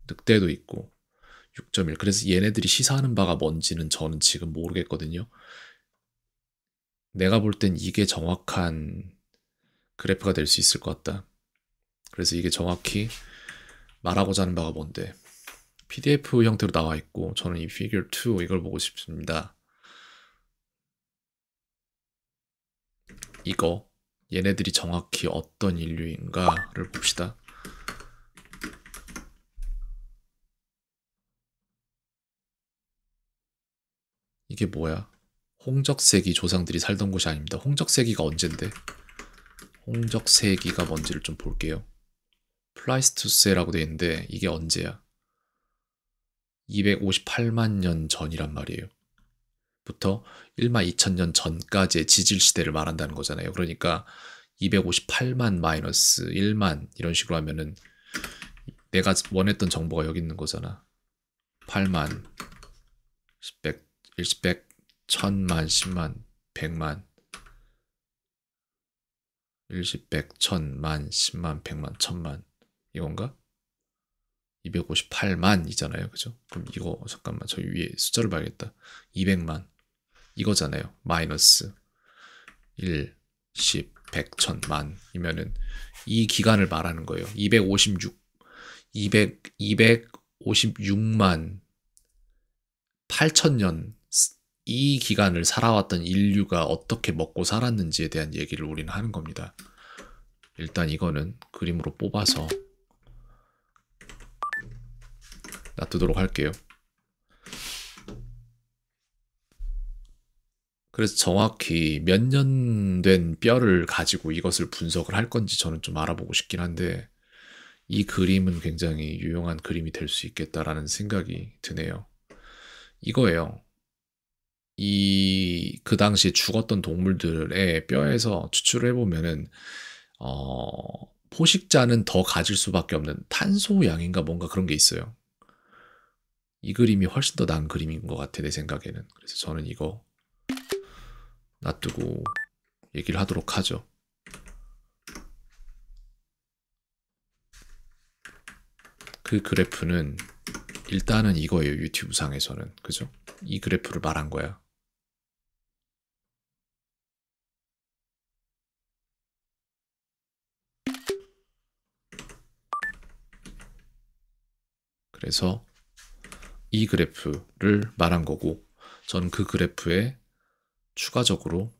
늑대도 있고 6.1. 그래서 얘네들이 시사하는 바가 뭔지는 저는 지금 모르겠거든요. 내가 볼 땐 이게 정확한 그래프가 될 수 있을 것 같다. 그래서 이게 정확히 말하고자 하는 바가 뭔데, PDF 형태로 나와 있고 저는 이 figure 2 이걸 보고 싶습니다. 이거 얘네들이 정확히 어떤 인류인가를 봅시다. 이게 뭐야? 홍적세기 조상들이 살던 곳이 아닙니다. 홍적세기가 언젠데? 홍적세기가 뭔지를 좀 볼게요. 플라이스토스라고 돼 있는데 이게 언제야? 258만 년 전이란 말이에요. 부터 1만 2천 년 전까지의 지질 시대를 말한다는 거잖아요. 그러니까 258만 마이너스 1만 이런 식으로 하면은 내가 원했던 정보가 여기 있는 거잖아. 8만 10백 10백 1000만 10만 100만 10백 1000만 10만 100만 1000만 이건가? 258만이잖아요. 그죠? 그럼 이거 잠깐만 저 위에 숫자를 봐야겠다. 200만 이거잖아요. 마이너스 1, 10, 100, 1000만이면은 이 기간을 말하는 거예요. 256만 8천년 이 기간을 살아왔던 인류가 어떻게 먹고 살았는지에 대한 얘기를 우리는 하는 겁니다. 일단 이거는 그림으로 뽑아서 놔두도록 할게요. 그래서 정확히 몇 년 된 뼈를 가지고 이것을 분석을 할 건지 저는 좀 알아보고 싶긴 한데 이 그림은 굉장히 유용한 그림이 될 수 있겠다라는 생각이 드네요. 이거예요. 그 당시에 죽었던 동물들의 뼈에서 추출을 해보면은 포식자는 더 가질 수밖에 없는 탄소 양인가 뭔가 그런 게 있어요. 이 그림이 훨씬 더 나은 그림인 것 같아 내 생각에는. 그래서 저는 이거 놔두고 얘기를 하도록 하죠. 그 그래프는 일단은 이거예요. 유튜브 상에서는. 그죠? 이 그래프를 말한 거야. 그래서 이 그래프를 말한 거고 저는 그 그래프에 추가적으로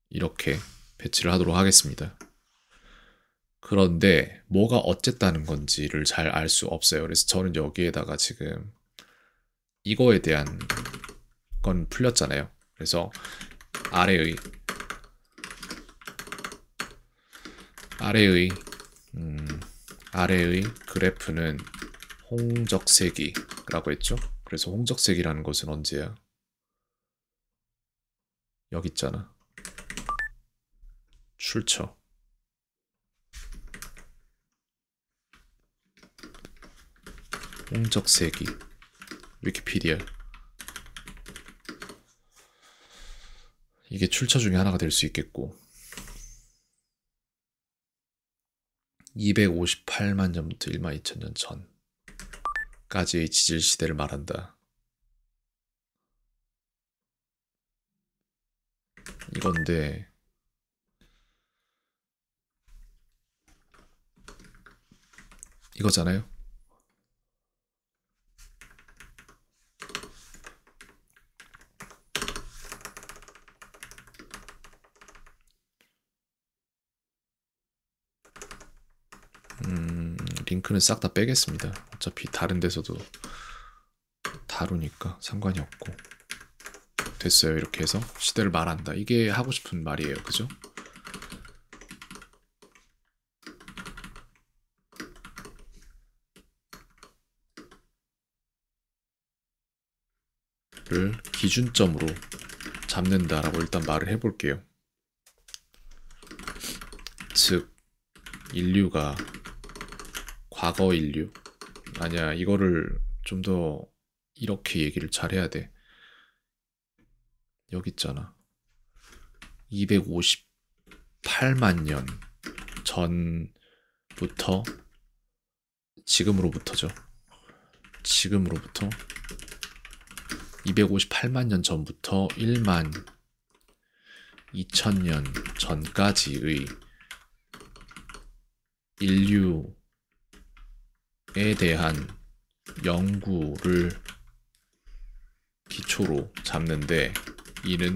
이렇게 배치를 하도록 하겠습니다. 그런데 뭐가 어쨌다는 건지를 잘 알 수 없어요. 그래서 저는 여기에다가 지금 이거에 대한 건 풀렸잖아요. 그래서 아래의 그래프는 홍적세기라고 했죠. 그래서 홍적세기라는 것은 언제야? 여기 있잖아. 출처. 홍적세기. 위키피디아. 이게 출처 중에 하나가 될 수 있겠고 258만 년부터 1만 2천 년 전까지의 지질 시대를 말한다. 이건데 이거잖아요. 링크는 싹 다 빼겠습니다. 어차피 다른 데서도 다루니까 상관이 없고. 됐어요. 이렇게 해서 시대를 말한다. 이게 하고 싶은 말이에요. 그죠? 기준점으로 잡는다라고 일단 말을 해볼게요. 즉 인류가 과거 인류 아니야, 이거를 좀 더 이렇게 얘기를 잘 해야 돼. 여기 있잖아. 258만 년 전부터 지금으로부터죠. 지금으로부터 258만 년 전부터 1만 2000년 전까지의 인류에 대한 연구를 기초로 잡는데, 이는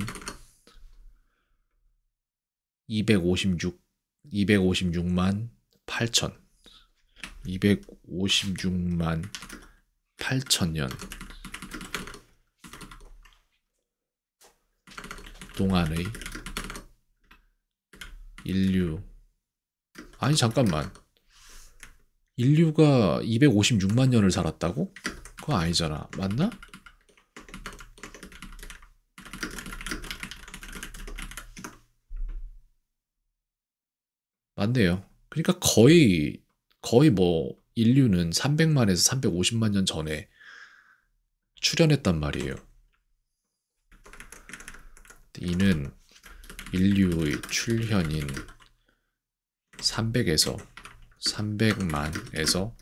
256만 8천 256만 8천 년 동안의 인류, 아니 잠깐만, 인류가 256만 년을 살았다고? 그거 아니잖아. 맞나? 맞네요. 그러니까 거의 뭐 인류는 300만에서 350만 년 전에 출현했단 말이에요. 이는 인류의 출현인 300만에서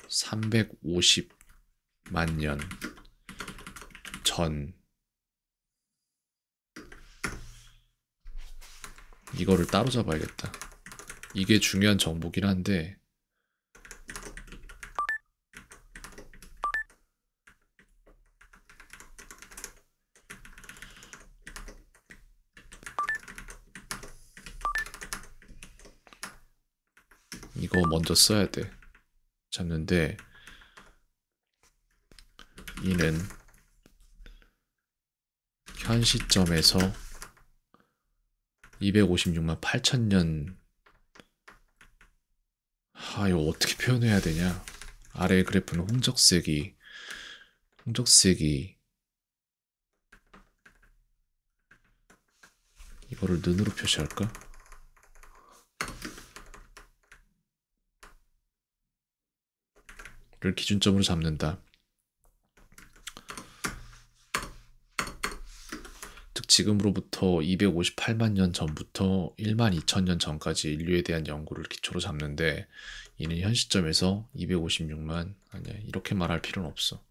350만 년 전, 이거를 따로 잡아야겠다. 이게 중요한 정보긴 한데, 이거 먼저 써야 돼. 잡는데, 이는 현 시점에서 256만 8천 년, 이거 어떻게 표현해야 되냐. 아래 그래프는 홍적색이 이거를 눈으로 표시할까? 를 기준점으로 잡는다. 즉 지금으로부터 258만 년 전부터 1만 2천 년 전까지 인류에 대한 연구를 기초로 잡는데, 이는 현 시점에서 256만, 아니야, 이렇게 말할 필요는 없어.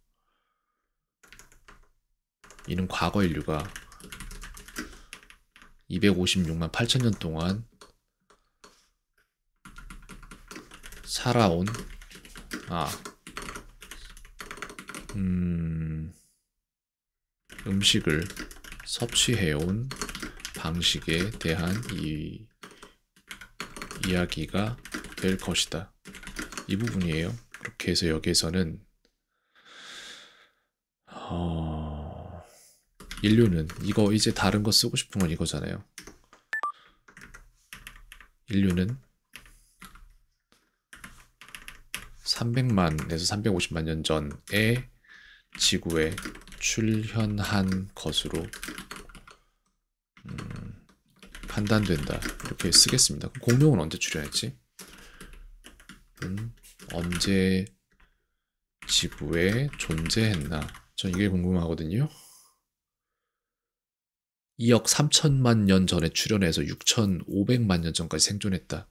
이는 과거 인류가 256만 8천 년 동안 살아온 음식을 섭취해온 방식에 대한 이야기가 될 것이다. 이 부분이에요. 그렇게 해서 여기에서는 인류는 이거 이제 다른 거 쓰고 싶은 건 이거잖아요. 인류는 300만에서 350만 년 전에 지구에 출현한 것으로 판단된다. 이렇게 쓰겠습니다. 그럼 공룡은 언제 출현했지? 언제 지구에 존재했나? 전 이게 궁금하거든요. 2억 3천만 년 전에 출현해서 6,500만 년 전까지 생존했다.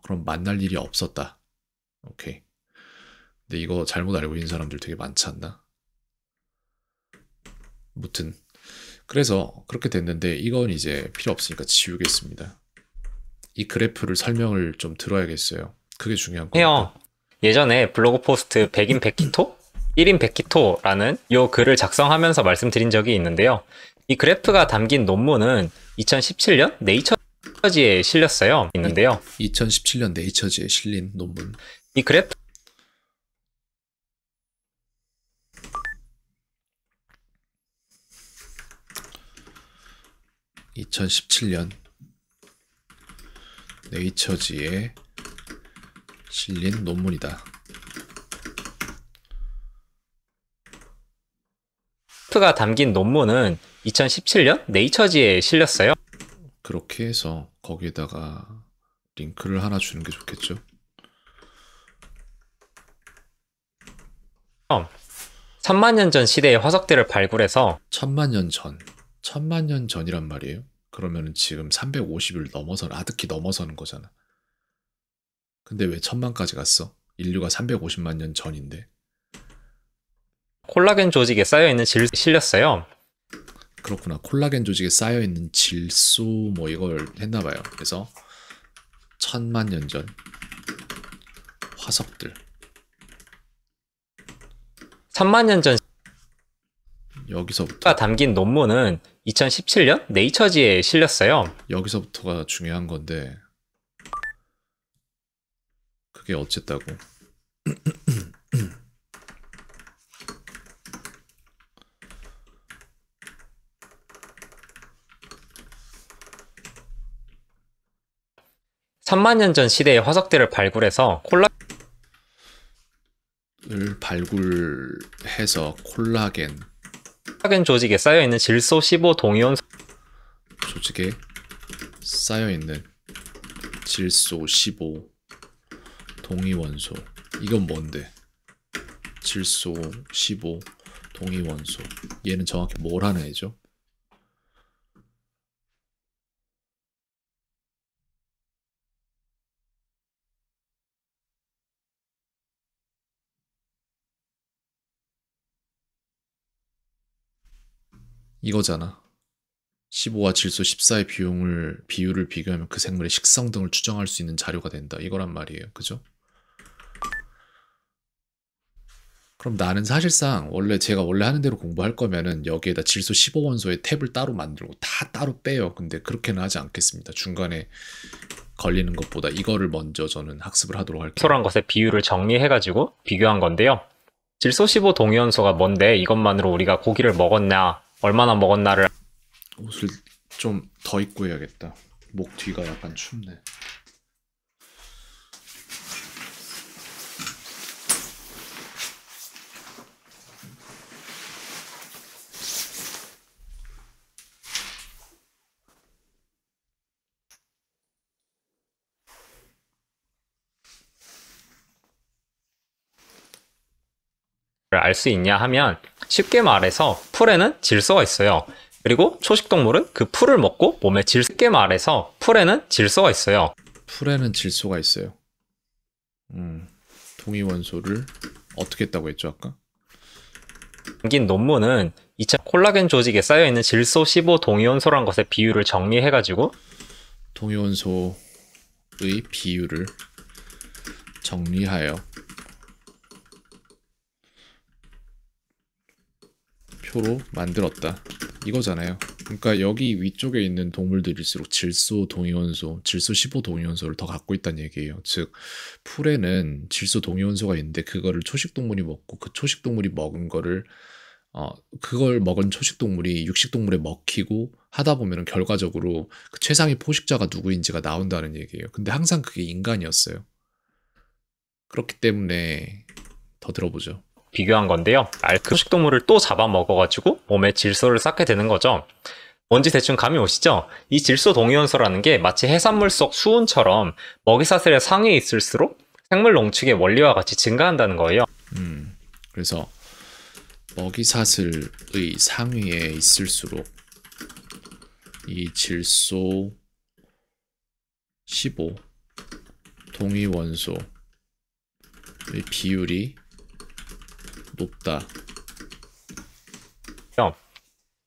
그럼 만날 일이 없었다. 오케이. 근데 이거 잘못 알고 있는 사람들 되게 많지 않나? 무튼 그래서 그렇게 됐는데, 이건 이제 필요 없으니까 지우겠습니다. 이 그래프를 설명을 좀 들어야겠어요. 그게 중요한 거니까. 해요. 예전에 블로그 포스트 100인 100키토? 1인 100키토라는 요 글을 작성하면서 말씀드린 적이 있는데요. 이 그래프가 담긴 논문은 2017년 네이처지에 실렸어요. 있는데요. 2017년 네이처지에 실린 논문. 이 그래프 2017년 네이처지에 실린 논문이다. 가 담긴 논문은 2017년 네이처지에 실렸어요. 그렇게 해서 거기에다가 링크를 하나 주는 게 좋겠죠. 3만 년 전 시대의 화석들을 발굴해서 1000만 년 전이란 말이에요. 그러면은 지금 350을 넘어서는, 아득히 넘어서는 거잖아. 근데 왜 1000만까지 갔어? 인류가 350만 년 전인데. 콜라겐 조직에 쌓여있는 질소에 실렸어요. 그렇구나. 콜라겐 조직에 쌓여있는 질소 뭐 이걸 했나봐요. 그래서 1000만 년 전 화석들. 3만 년 전 여기서부터 가 담긴 논문은 2017년 네이처지에 실렸어요. 여기서부터가 중요한 건데 그게 어쨌다고. (3만 년 전) 시대의 화석들을 발굴해서 을 발굴해서 콜라겐 조직에 쌓여있는 질소 15 동위원소 조직에 쌓여있는 질소 15 동위원소. 이건 뭔데? 질소 15 동위원소. 얘는 정확히 뭘 하는 애죠? 이거잖아. 15와 질소 14의 비율을 비교하면 그 생물의 식성 등을 추정할 수 있는 자료가 된다. 이거란 말이에요. 그죠? 그럼 나는 사실상 제가 원래 하는 대로 공부할 거면은 여기에다 질소 15원소의 탭을 따로 만들고 다 따로 빼요. 근데 그렇게는 하지 않겠습니다. 중간에 걸리는 것보다 이거를 먼저 저는 학습을 하도록 할게요. 소란 것의 비율을 정리해가지고 비교한 건데요. 질소 15 동위원소가 뭔데 이것만으로 우리가 고기를 먹었나 얼마나 먹었나를 옷을 좀 더 입고 해야겠다. 목 뒤가 약간 춥네. 알 수 있냐 하면 쉽게 말해서 풀에는 질소가 있어요. 그리고 초식동물은 그 풀을 먹고 몸에 쉽게 말해서 풀에는 질소가 있어요. 풀에는 질소가 있어요. 동위원소를 어떻게 했다고 했죠 아까? 담긴 논문은 콜라겐 조직에 쌓여있는 질소 15 동위원소란 것의 비율을 정리해가지고 동위원소의 비율을 정리하여 표로 만들었다. 이거잖아요. 그러니까 여기 위쪽에 있는 동물들일수록 질소 동위원소, 질소 15 동위원소를 더 갖고 있다는 얘기예요. 즉 풀에는 질소 동위원소가 있는데 그거를 초식동물이 먹고 그 초식동물이 먹은 거를 그걸 먹은 초식동물이 육식동물에 먹히고 하다 보면 결과적으로 그 최상위 포식자가 누구인지가 나온다는 얘기예요. 근데 항상 그게 인간이었어요. 그렇기 때문에 더 들어보죠. 비교한 건데요. 초식동물을 또 잡아먹어가지고 몸에 질소를 쌓게 되는 거죠. 뭔지 대충 감이 오시죠? 이 질소 동위원소라는 게 마치 해산물 속 수은처럼 먹이사슬의 상위에 있을수록 생물 농축의 원리와 같이 증가한다는 거예요. 그래서 먹이사슬의 상위에 있을수록 이 질소 15 동위원소의 비율이 높다.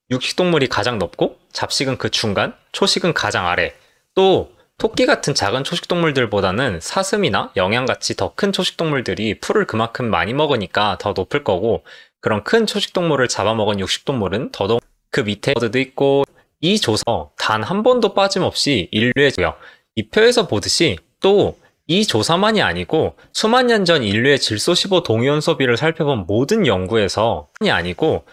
육식동물이 가장 높고 잡식은 그 중간, 초식은 가장 아래. 또 토끼 같은 작은 초식동물들보다는 사슴이나 영양같이 더 큰 초식동물들이 풀을 그만큼 많이 먹으니까 더 높을 거고 그런 큰 초식동물을 잡아먹은 육식동물은 더더욱 그 밑에 버드도 있고 이 조사 단 한 번도 빠짐없이 인류의 이 표에서 보듯이 또 이 조사만이 아니고 수만 년 전 인류의 질소 15 동위원소비를 살펴본 모든 연구에서 아니고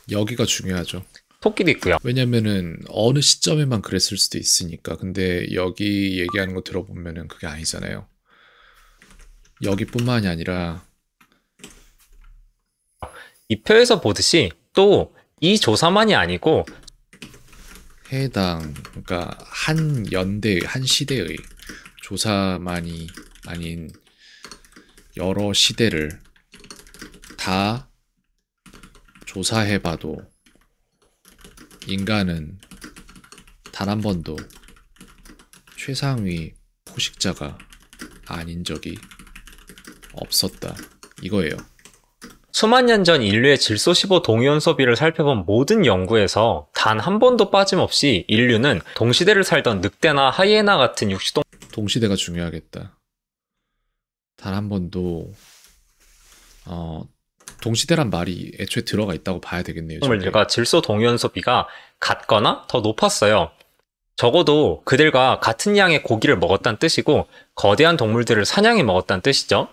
여기가 중요하죠. 토끼도 있고요. 왜냐면은 어느 시점에만 그랬을 수도 있으니까. 근데 여기 얘기하는 거 들어보면은 그게 아니잖아요. 여기뿐만이 아니라 이 표에서 보듯이 또 이 조사만이 아니고 해당, 그러니까 한 연대, 한 시대의 조사만이 아닌 여러 시대를 다 조사해봐도 인간은 단 한 번도 최상위 포식자가 아닌 적이 없었다. 이거예요. 수만 년 전 인류의 질소15 동위원 소비를 살펴본 모든 연구에서 단 한 번도 빠짐없이 인류는 동시대를 살던 늑대나 하이에나 같은 육식동 동시대가 중요하겠다. 단 한 번도 동시대란 말이 애초에 들어가 있다고 봐야 되겠네요. 동물들과 질소 동위원 소비가 같거나 더 높았어요. 적어도 그들과 같은 양의 고기를 먹었다는 뜻이고 거대한 동물들을 사냥해 먹었다는 뜻이죠.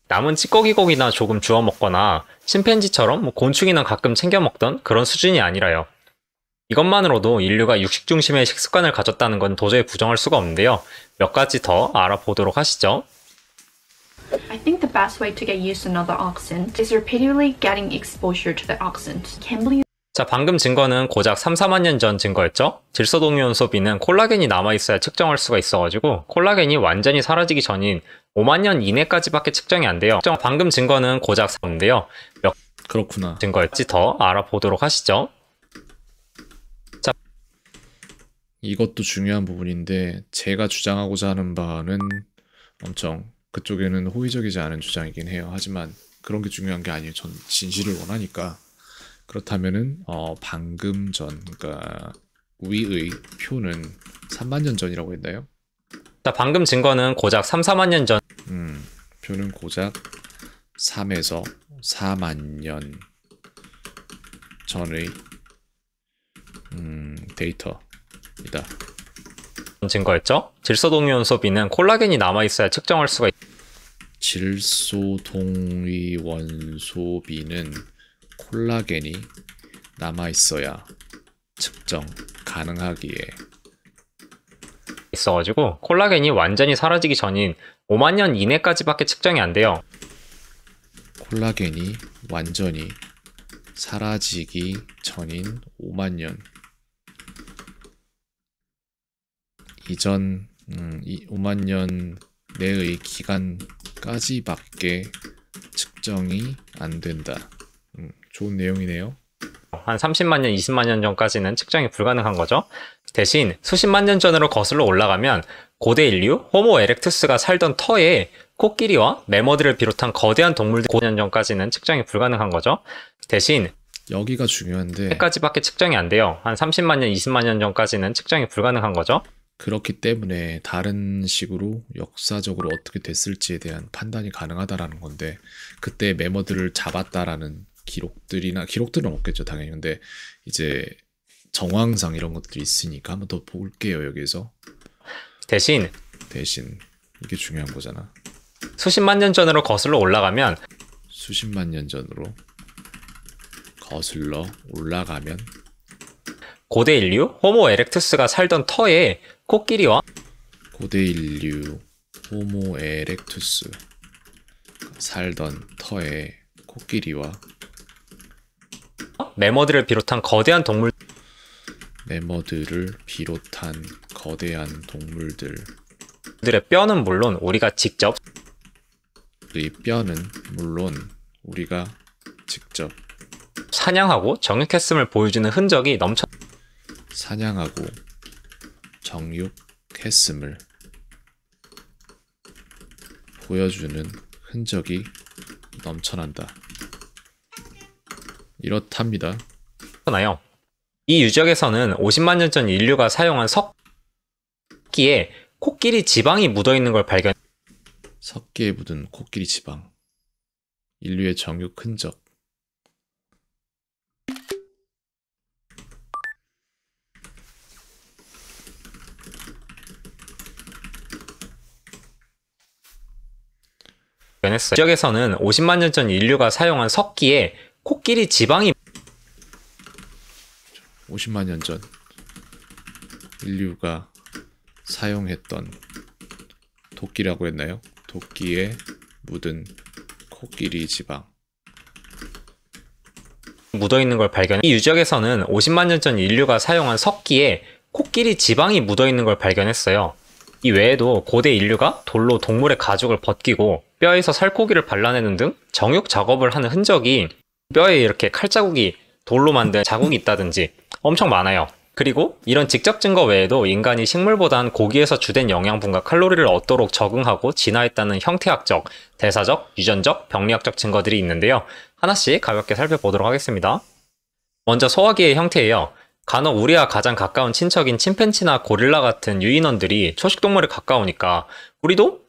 남은 찌꺼기 고기나 조금 주워 먹거나 침팬지처럼 곤충이나 가끔 챙겨 먹던 그런 수준이 아니라요. 이것만으로도 인류가 육식 중심의 식습관을 가졌다는 건 도저히 부정할 수가 없는데요. 몇 가지 더 알아보도록 하시죠. I think the best way to get used to another oxen is repeatedly getting exposure to the oxen. Can believe 자, 방금 증거는 고작 3, 4만 년 전 증거였죠? 질소동위원 소비는 콜라겐이 남아있어야 측정할 수가 있어가지고 콜라겐이 완전히 사라지기 전인 5만 년 이내까지밖에 측정이 안 돼요. 방금 증거는 고작 4인데요. 몇 그렇구나. 증거일지 더 알아보도록 하시죠. 이것도 중요한 부분인데 제가 주장하고자 하는 바는 엄청 그쪽에는 호의적이지 않은 주장이긴 해요. 하지만 그런 게 중요한 게 아니에요. 전 진실을 원하니까. 그렇다면은 방금 전, 그러니까 위의 표는 3만 년 전이라고 했나요? 자, 방금 증거는 고작 3, 4만 년 전. 표는 고작 3에서 4만 년 전의 데이터이다. 증거였죠? 질소동위원 소비는 콜라겐이 남아있어야 측정할 수가 질소동위원소비는 콜라겐이 남아있어야 측정 가능하기에 있어가지고 콜라겐이 완전히 사라지기 전인 5만 년 이내까지밖에 측정이 안 돼요. 콜라겐이 완전히 사라지기 전인 5만 년 이전 5만 년 내의 기간까지밖에 측정이 안 된다. 좋은 내용이네요. 한 30만 년, 20만 년 전까지는 측정이 불가능한 거죠. 대신 수십만 년 전으로 거슬러 올라가면 고대 인류 호모 에렉투스가 살던 터에 코끼리와 매머드를 비롯한 거대한 동물들 5년 전까지는 측정이 불가능한 거죠. 대신 여기가 중요한데 까지밖에 측정이 안 돼요. 한 30만 년, 20만 년 전까지는 측정이 불가능한 거죠. 그렇기 때문에 다른 식으로 역사적으로 어떻게 됐을지에 대한 판단이 가능하다라는 건데 그때 매머드를 잡았다라는 기록들은 없겠죠 당연히. 근데 이제 정황상 이런 것들이 있으니까 한번 더 볼게요. 여기서 대신 이게 중요한 거잖아. 수십만 년 전으로 거슬러 올라가면 수십만 년 전으로 거슬러 올라가면 고대 인류 호모 에렉투스가 살던 터에 코끼리와 고대 인류 호모 에렉투스 살던 터에 코끼리와 매머드를 비롯한 거대한 동물들의 뼈는 물론 우리가 직접 사냥하고 정육했음을 보여주는 흔적이 사냥하고 정육했음을 보여주는 흔적이 넘쳐난다. 이렇답니다. 나요. 이 유적에서는 50만 년 전 인류가 사용한 석기에 코끼리 지방이 묻어있는 걸 발견. 석기에 묻은 코끼리 지방. 인류의 정육 흔적. 발견했어요. 지역에서는 50만 년 전 인류가 사용한 석기에 코끼리 지방이 50만 년 전 인류가 사용했던 도끼라고 했나요? 도끼에 묻은 코끼리 지방. 묻어있는 걸 발견해. 이 유적에서는 50만 년 전 인류가 사용한 석기에 코끼리 지방이 묻어있는 걸 발견했어요. 이 외에도 고대 인류가 돌로 동물의 가죽을 벗기고 뼈에서 살코기를 발라내는 등 정육 작업을 하는 흔적이, 뼈에 이렇게 칼자국이 돌로 만든 자국이 있다든지 엄청 많아요. 그리고 이런 직접 증거 외에도 인간이 식물보단 고기에서 주된 영양분과 칼로리를 얻도록 적응하고 진화했다는 형태학적, 대사적, 유전적, 병리학적 증거들이 있는데요. 하나씩 가볍게 살펴보도록 하겠습니다. 먼저 소화기의 형태예요. 간혹 우리와 가장 가까운 친척인 침팬지나 고릴라 같은 유인원들이 초식동물에 가까우니까 우리도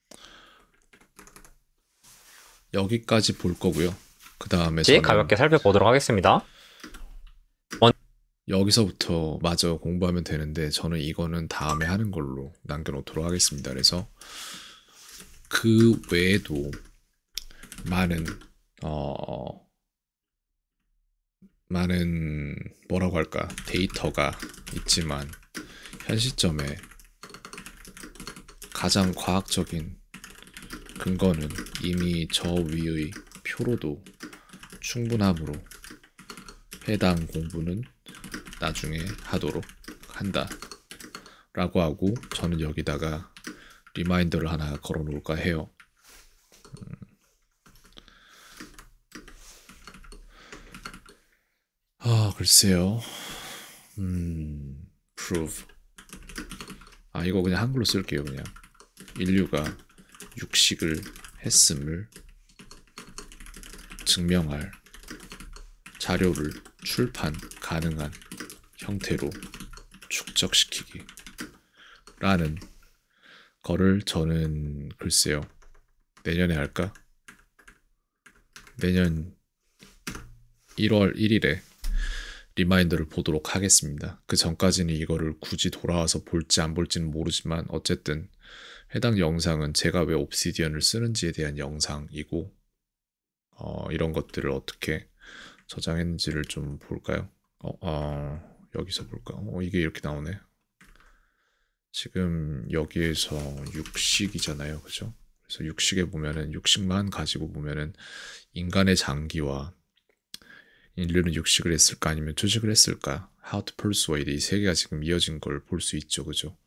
여기까지 볼 거고요. 그 다음에 저는 가볍게 살펴보도록 하겠습니다. 여기서부터 마저 공부하면 되는데 저는 이거는 다음에 하는 걸로 남겨놓도록 하겠습니다. 그래서 그 외에도 많은 뭐라고 할까, 데이터가 있지만 현 시점에 가장 과학적인 근거는 이미 저 위의 표로도 충분하므로 해당 공부는 나중에 하도록 한다 라고 하고, 저는 여기다가 리마인더를 하나 걸어 놓을까 해요. 글쎄요. prove. 이거 그냥 한글로 쓸게요. 그냥 인류가 육식을 했음을 증명할 자료를 출판 가능한 형태로 축적시키기 라는 거를 저는 글쎄요, 내년에 할까? 내년 1월 1일에 리마인더를 보도록 하겠습니다. 그 전까지는 이거를 굳이 돌아와서 볼지 안 볼지는 모르지만 어쨌든 해당 영상은 제가 왜 옵시디언을 쓰는지에 대한 영상이고, 이런 것들을 어떻게 저장했는지를 좀 볼까요? 여기서 볼까? 이게 이렇게 나오네. 지금 여기에서 육식이잖아요, 그죠? 그래서 육식에 보면은 육식만 가지고 보면은 인간의 장기와 인류는 육식을 했을까 아니면 초식을 했을까, how to persuade, 이 세 개가 지금 이어진 걸 볼 수 있죠, 그죠?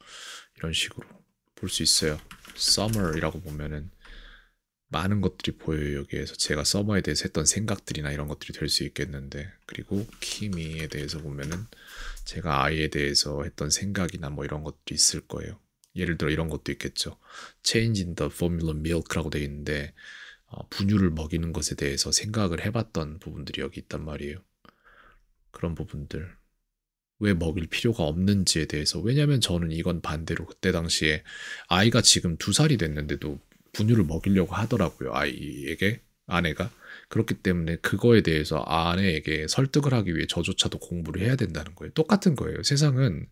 이런 식으로 볼 수 있어요. summer이라고 보면은 많은 것들이 보여요. 여기에서 제가 서머에 대해서 했던 생각들이나 이런 것들이 될 수 있겠는데, 그리고 키미에 대해서 보면은 제가 아이에 대해서 했던 생각이나 뭐 이런 것들이 있을 거예요. 예를 들어 이런 것도 있겠죠. Change in the formula milk라고 되어 있는데 분유를 먹이는 것에 대해서 생각을 해봤던 부분들이 여기 있단 말이에요. 그런 부분들, 왜 먹일 필요가 없는지에 대해서. 왜냐면 저는 이건 반대로 그때 당시에 아이가 지금 2살이 됐는데도 분유를 먹이려고 하더라고요, 아이에게, 아내가. 그렇기 때문에 그거에 대해서 아내에게 설득을 하기 위해 저조차도 공부를 해야 된다는 거예요. 똑같은 거예요. 세상은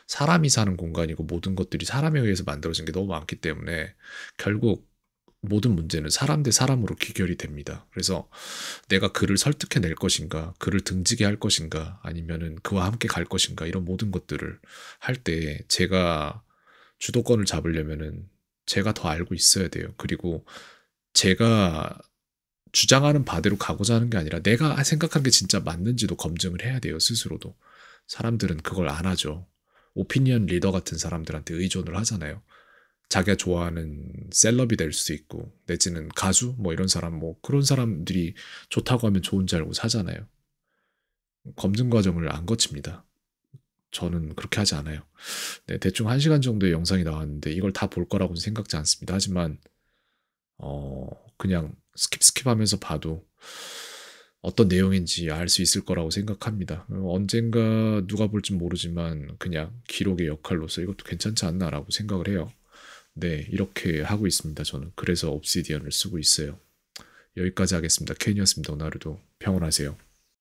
사람이 사는 공간이고 모든 것들이 사람에 의해서 만들어진 게 너무 많기 때문에 결국 모든 문제는 사람 대 사람으로 귀결이 됩니다. 그래서 내가 그를 설득해낼 것인가, 그를 등지게 할 것인가, 아니면은 그와 함께 갈 것인가, 이런 모든 것들을 할 때 제가 주도권을 잡으려면은 제가 더 알고 있어야 돼요. 그리고 제가 주장하는 바대로 가고자 하는 게 아니라 내가 생각하는 게 진짜 맞는지도 검증을 해야 돼요, 스스로도. 사람들은 그걸 안 하죠. 오피니언 리더 같은 사람들한테 의존을 하잖아요. 자기가 좋아하는 셀럽이 될 수도 있고, 내지는 가수 뭐 이런 사람, 뭐 그런 사람들이 좋다고 하면 좋은 줄 알고 사잖아요. 검증 과정을 안 거칩니다. 저는 그렇게 하지 않아요. 네, 대충 1시간 정도의 영상이 나왔는데 이걸 다 볼 거라고는 생각지 않습니다. 하지만 그냥 스킵하면서 봐도 어떤 내용인지 알 수 있을 거라고 생각합니다. 언젠가 누가 볼지 모르지만 그냥 기록의 역할로서 이것도 괜찮지 않나라고 생각을 해요. 네, 이렇게 하고 있습니다. 저는 그래서 옵시디언을 쓰고 있어요. 여기까지 하겠습니다. 켄이었습니다. 오늘도 평온하세요.